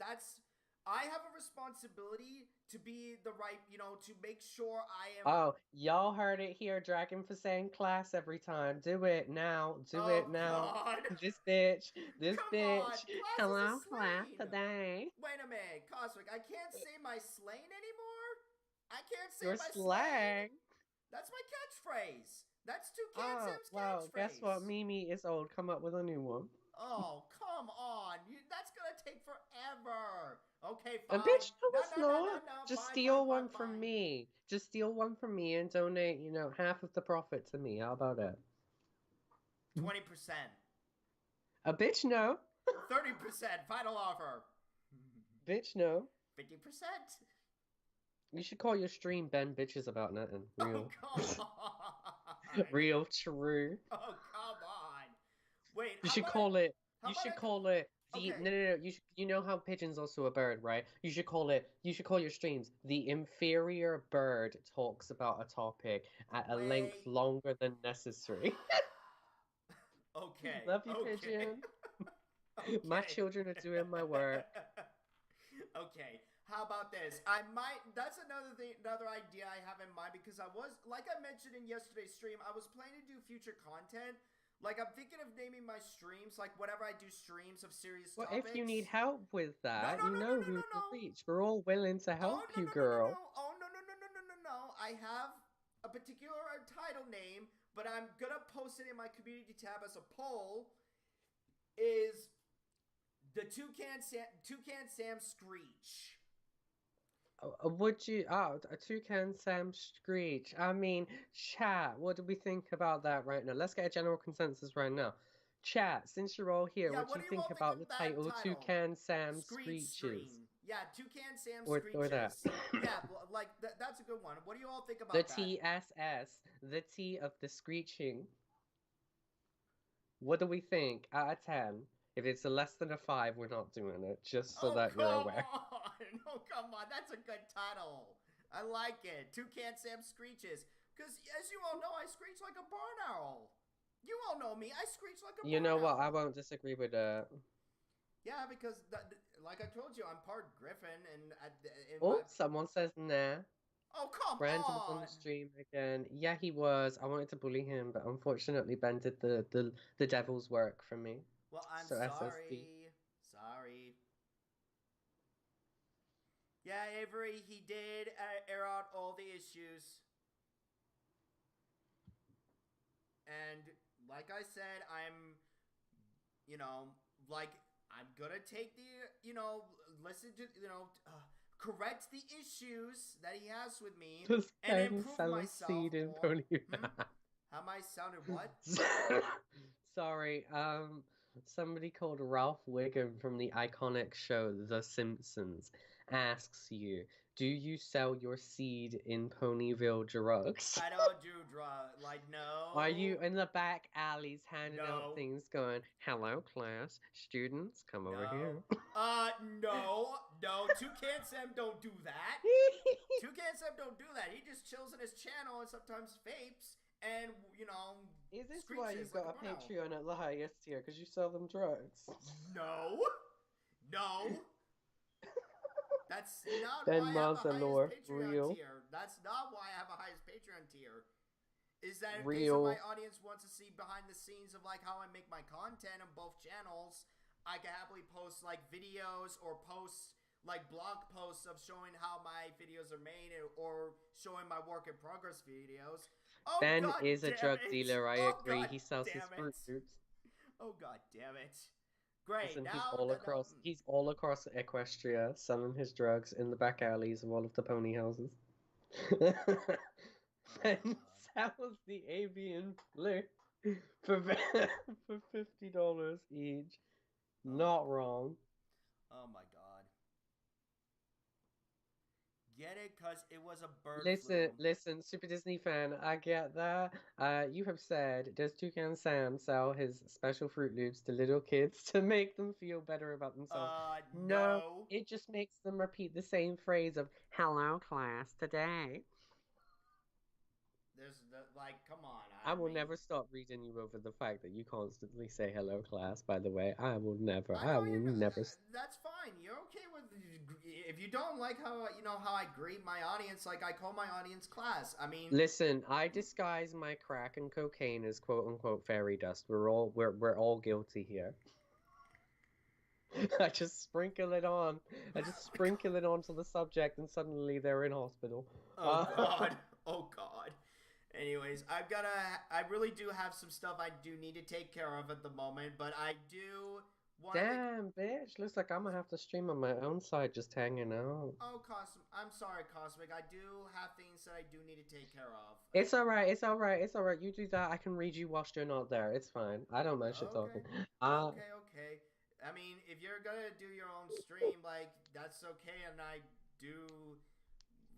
B: I have a responsibility to be the right, to make sure I am.
E: Oh, y'all heard it here. Dragon for saying class every time. Do it now. Do it
B: Oh
E: now.
B: God,
E: This bitch. This
B: come on,
E: bitch.
B: class is a
E: Hello, class
B: slang.
E: today.
B: Wait a minute, Cosmic, I can't say my slang anymore. I can't say
E: Your
B: my slang.
E: slang.
B: That's my catchphrase. That's Toucan
E: Oh,
B: Sam's
E: well, guess what?
B: catchphrase.
E: Mimi is old. Come up with a new one.
B: Oh, come on. That's gonna take forever. Okay,
E: And
B: fine.
E: bitch, no,
B: No,
E: it's
B: no, no, no,
E: not.
B: no.
E: Just
B: Fine, fine,
E: steal
B: fine,
E: one from
B: fine.
E: me. Just steal one from me and donate, half of the profit to me. How about it?
B: 20%.
E: A bitch, no.
B: 30%. Final offer.
E: Bitch, no.
B: 50%.
E: You should call your stream Ben Bitches About Nothing.
B: Oh,
E: Real.
B: come on.
E: Real true.
B: Oh, come on. Wait,
E: You
B: how
E: should
B: about I.
E: call it.
B: How
E: You
B: about
E: should
B: I.
E: call it the.
B: Okay.
E: No, no, no. You know how pigeon's also a bird, right? You should call it. You should call your streams the inferior bird talks about a topic at a length
B: Wait.
E: longer than necessary.
B: Okay.
E: Love you,
B: Okay.
E: pigeon. My
B: Okay.
E: children are doing my work.
B: Okay. How about this? I might. That's another thing, another idea I have in mind because I was, like I mentioned in yesterday's stream, I was planning to do future content. Like I'm thinking of naming my streams like whenever I do streams of serious
E: Well, if you need
B: topics.
E: help with
B: No,
E: that,
B: no, no, no, no,
E: we
B: no,
E: will
B: no.
E: reach. We're all willing to
B: Oh
E: help
B: no,
E: you,
B: no, no, no,
E: girl.
B: no. Oh no, no, no, no, no, no, no. I have a particular title name, but I'm gonna post it in my community tab as a poll. Is the Toucan Sam Screech?
E: Would you? Oh, a toucan Sam Screech. I mean, chat. What do we think about that right now? Let's get a general consensus right now. Chat. Since you're all here,
B: Yeah,
E: what do
B: what
E: you
B: do you
E: think
B: all think
E: about the
B: of that
E: title
B: title?
E: Toucan Sam
B: Screech
E: Screeches?
B: Stream. Yeah, Toucan Sam
E: Or that.
B: Screeches. Yeah, like that's a good one. What do you all think
E: The
B: about that?
E: TSS. The T of the screeching. What do we think out of 10? If it's a less than a 5, we're not doing it. Just so
B: Oh,
E: that you're
B: come
E: aware.
B: on. Oh, come on. That's a good title. I like it. Toucan Sam Screeches. Because, as you all know, I screech like a barn owl. You all know me. I screech like a
E: You
B: barn
E: know what? I
B: owl.
E: won't disagree with that.
B: Yeah, because, like I told you, I'm part Griffin, and in
E: Oh,
B: my...
E: someone says nah.
B: Oh, come
E: Brandon's on the
B: on.
E: stream again. Yeah, he was. I wanted to bully him, but unfortunately Ben did the devil's work for me.
B: Well, I'm
E: So SSD.
B: sorry. Sorry. Yeah, Avery, he did air out all the issues. And like I said, you know, like, I'm gonna take the, listen to, correct the issues that he has with me
E: Does
B: and
E: Ben
B: improve
E: sell a seed
B: myself
E: in
B: more.
E: Pony?
B: How am I sounded what?
E: Sorry, somebody called Ralph Wiggum from the iconic show The Simpsons asks you, do you sell your seed in Ponyville drugs?
B: I don't do drug. Like,
E: Are you
B: no.
E: in the back alleys handing out
B: No.
E: things going, hello, class, students, come over
B: No.
E: here?
B: No. No. Toucan Sam don't do that. Toucan Sam don't do that. He just chills in his channel and sometimes vapes and,
E: Is this why you
B: screeches like a
E: got a
B: barn owl.
E: Patreon at the highest tier? Because you sell them drugs?
B: No. No. That's not
E: Ben
B: why I have a
E: Maza
B: highest
E: lore,
B: Patreon
E: real,
B: tier. That's not why I have a highest Patreon tier. Is that in case of my
E: real.
B: audience wants to see behind the scenes of like how I make my content on both channels, I can happily post like videos or post like blog posts of showing how my videos are made or showing my work in progress videos. Oh
E: Ben
B: god
E: is a
B: damn
E: drug
B: it!
E: dealer, I
B: Oh
E: agree.
B: god
E: He sells his
B: damn
E: Fruit
B: it!
E: Loops.
B: Oh god damn it! Great.
E: Listen,
B: Now no.
E: he's all across Equestria, selling his drugs in the back alleys of all of the pony houses.
B: Oh my
E: Ben
B: god.
E: sells the avian flu for for $50 each.
B: Oh my
E: Not
B: god.
E: wrong.
B: Oh my god. Get it? Cause it was a bird flu.
E: Listen, Super Disney fan, I get that. You have said, does Toucan Sam sell his special Fruit Loops to little kids to make them feel better about themselves? No,
B: No.
E: it just makes them repeat the same phrase of "Hello, class, today."
B: Like, come on.
E: I will
B: mean,
E: never stop reading you over the fact that you constantly say hello, class, by the way. I will never.
B: I
E: I
B: know
E: will
B: you're.
E: never.
B: That's fine. You're okay with. If you don't like how how I greet my audience, like I call my audience class. I mean,
E: Listen, I disguise my crack and cocaine as quote unquote fairy dust. We're all guilty here. I just sprinkle it on. I just sprinkle it onto the subject, and suddenly they're in hospital.
B: oh God, oh God. Anyways, I really do have some stuff I do need to take care of at the moment, but I do want to.
E: Damn, bitch. Looks like I'm gonna have to stream on my own side, just hanging out.
B: Oh, I'm sorry, Cosmic. I do have things that I do need to take care of.
E: It's alright, it's alright, it's alright. You do that. I can read you whilst you're not there. It's fine. I don't mind shit
B: Okay.
E: talking. Uh,
B: Okay. I mean, if you're gonna do your own stream, like, that's okay, and I do,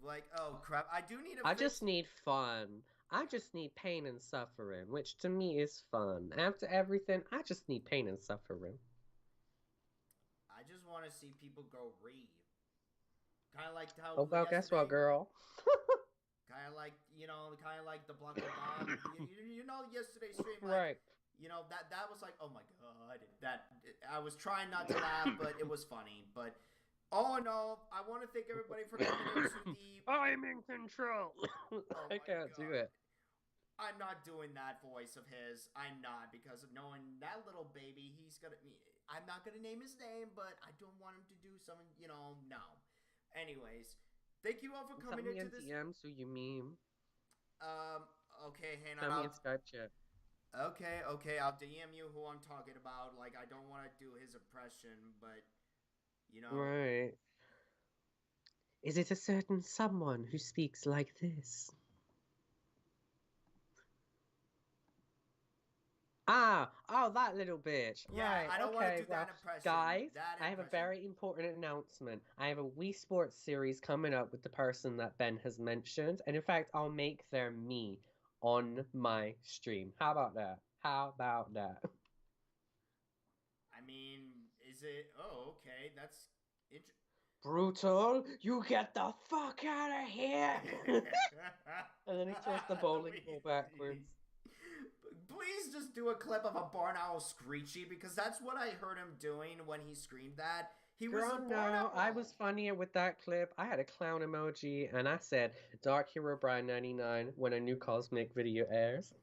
B: like, oh crap, I do need to
E: I
B: fix...
E: just need fun. I just need pain and suffering, which to me is fun. After everything, I just need pain and suffering.
B: I just want to see people go re. Kind of like how
E: Oh, well, guess what,
B: yesterday...
E: girl?
B: Kind of like, kind of like the Blanco Bomb. Yesterday's stream, like,
E: Right.
B: That was like, oh my God. I was trying not to laugh, but it was funny. But all in all, I want to thank everybody for coming into the...
E: I'm in control.
B: Oh
E: I
B: my
E: can't do
B: God.
E: it.
B: I'm not doing that voice of his. I'm not, because of knowing that little baby, I'm not gonna name his name, but I don't want him to do something, no. Anyways, thank you all for coming
E: Tell me
B: into
E: in
B: this.
E: DM so you meme.
B: Okay, hang
E: Tell me
B: on.
E: in Skype chat.
B: Okay, I'll DM you who I'm talking about. Like, I don't want to do his impression, but,
E: Right. Is it a certain someone who speaks like this? Oh, that little bitch.
B: Yeah,
E: Right,
B: I don't want to
E: okay,
B: do that
E: well,
B: impression.
E: guys,
B: That
E: I have a
B: impression.
E: very important announcement. I have a Wii Sports series coming up with the person that Ben has mentioned, and in fact, I'll make their me on my stream. How about that? How about that?
B: I mean, is it... Oh, okay, that's...
E: Brutal, you get the fuck out of here! And then he throws the bowling ball backwards.
B: Please just do a clip of a barn owl screechy, because that's what I heard him doing when he screamed that. He was a
E: Girl,
B: barn
E: no,
B: owl.
E: I was funnier with that clip. I had a clown emoji and I said Dark Hero Brian 99 when a new Cosmic video airs.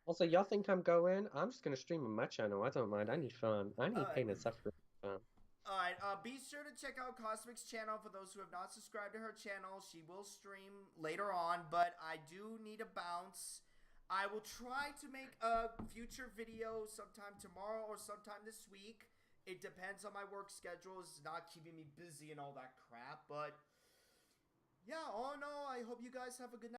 E: Also, y'all think I'm going? I'm just gonna stream on my channel. I don't mind. I need fun. I need pain and suffering. Fun.
B: Alright, be sure to check out Cosmic's channel. For those who have not subscribed to her channel, she will stream later on, but I do need a bounce. I will try to make a future video sometime tomorrow or sometime this week. It depends on my work schedule. It's not keeping me busy and all that crap, but yeah, all in all, I hope you guys have a good night.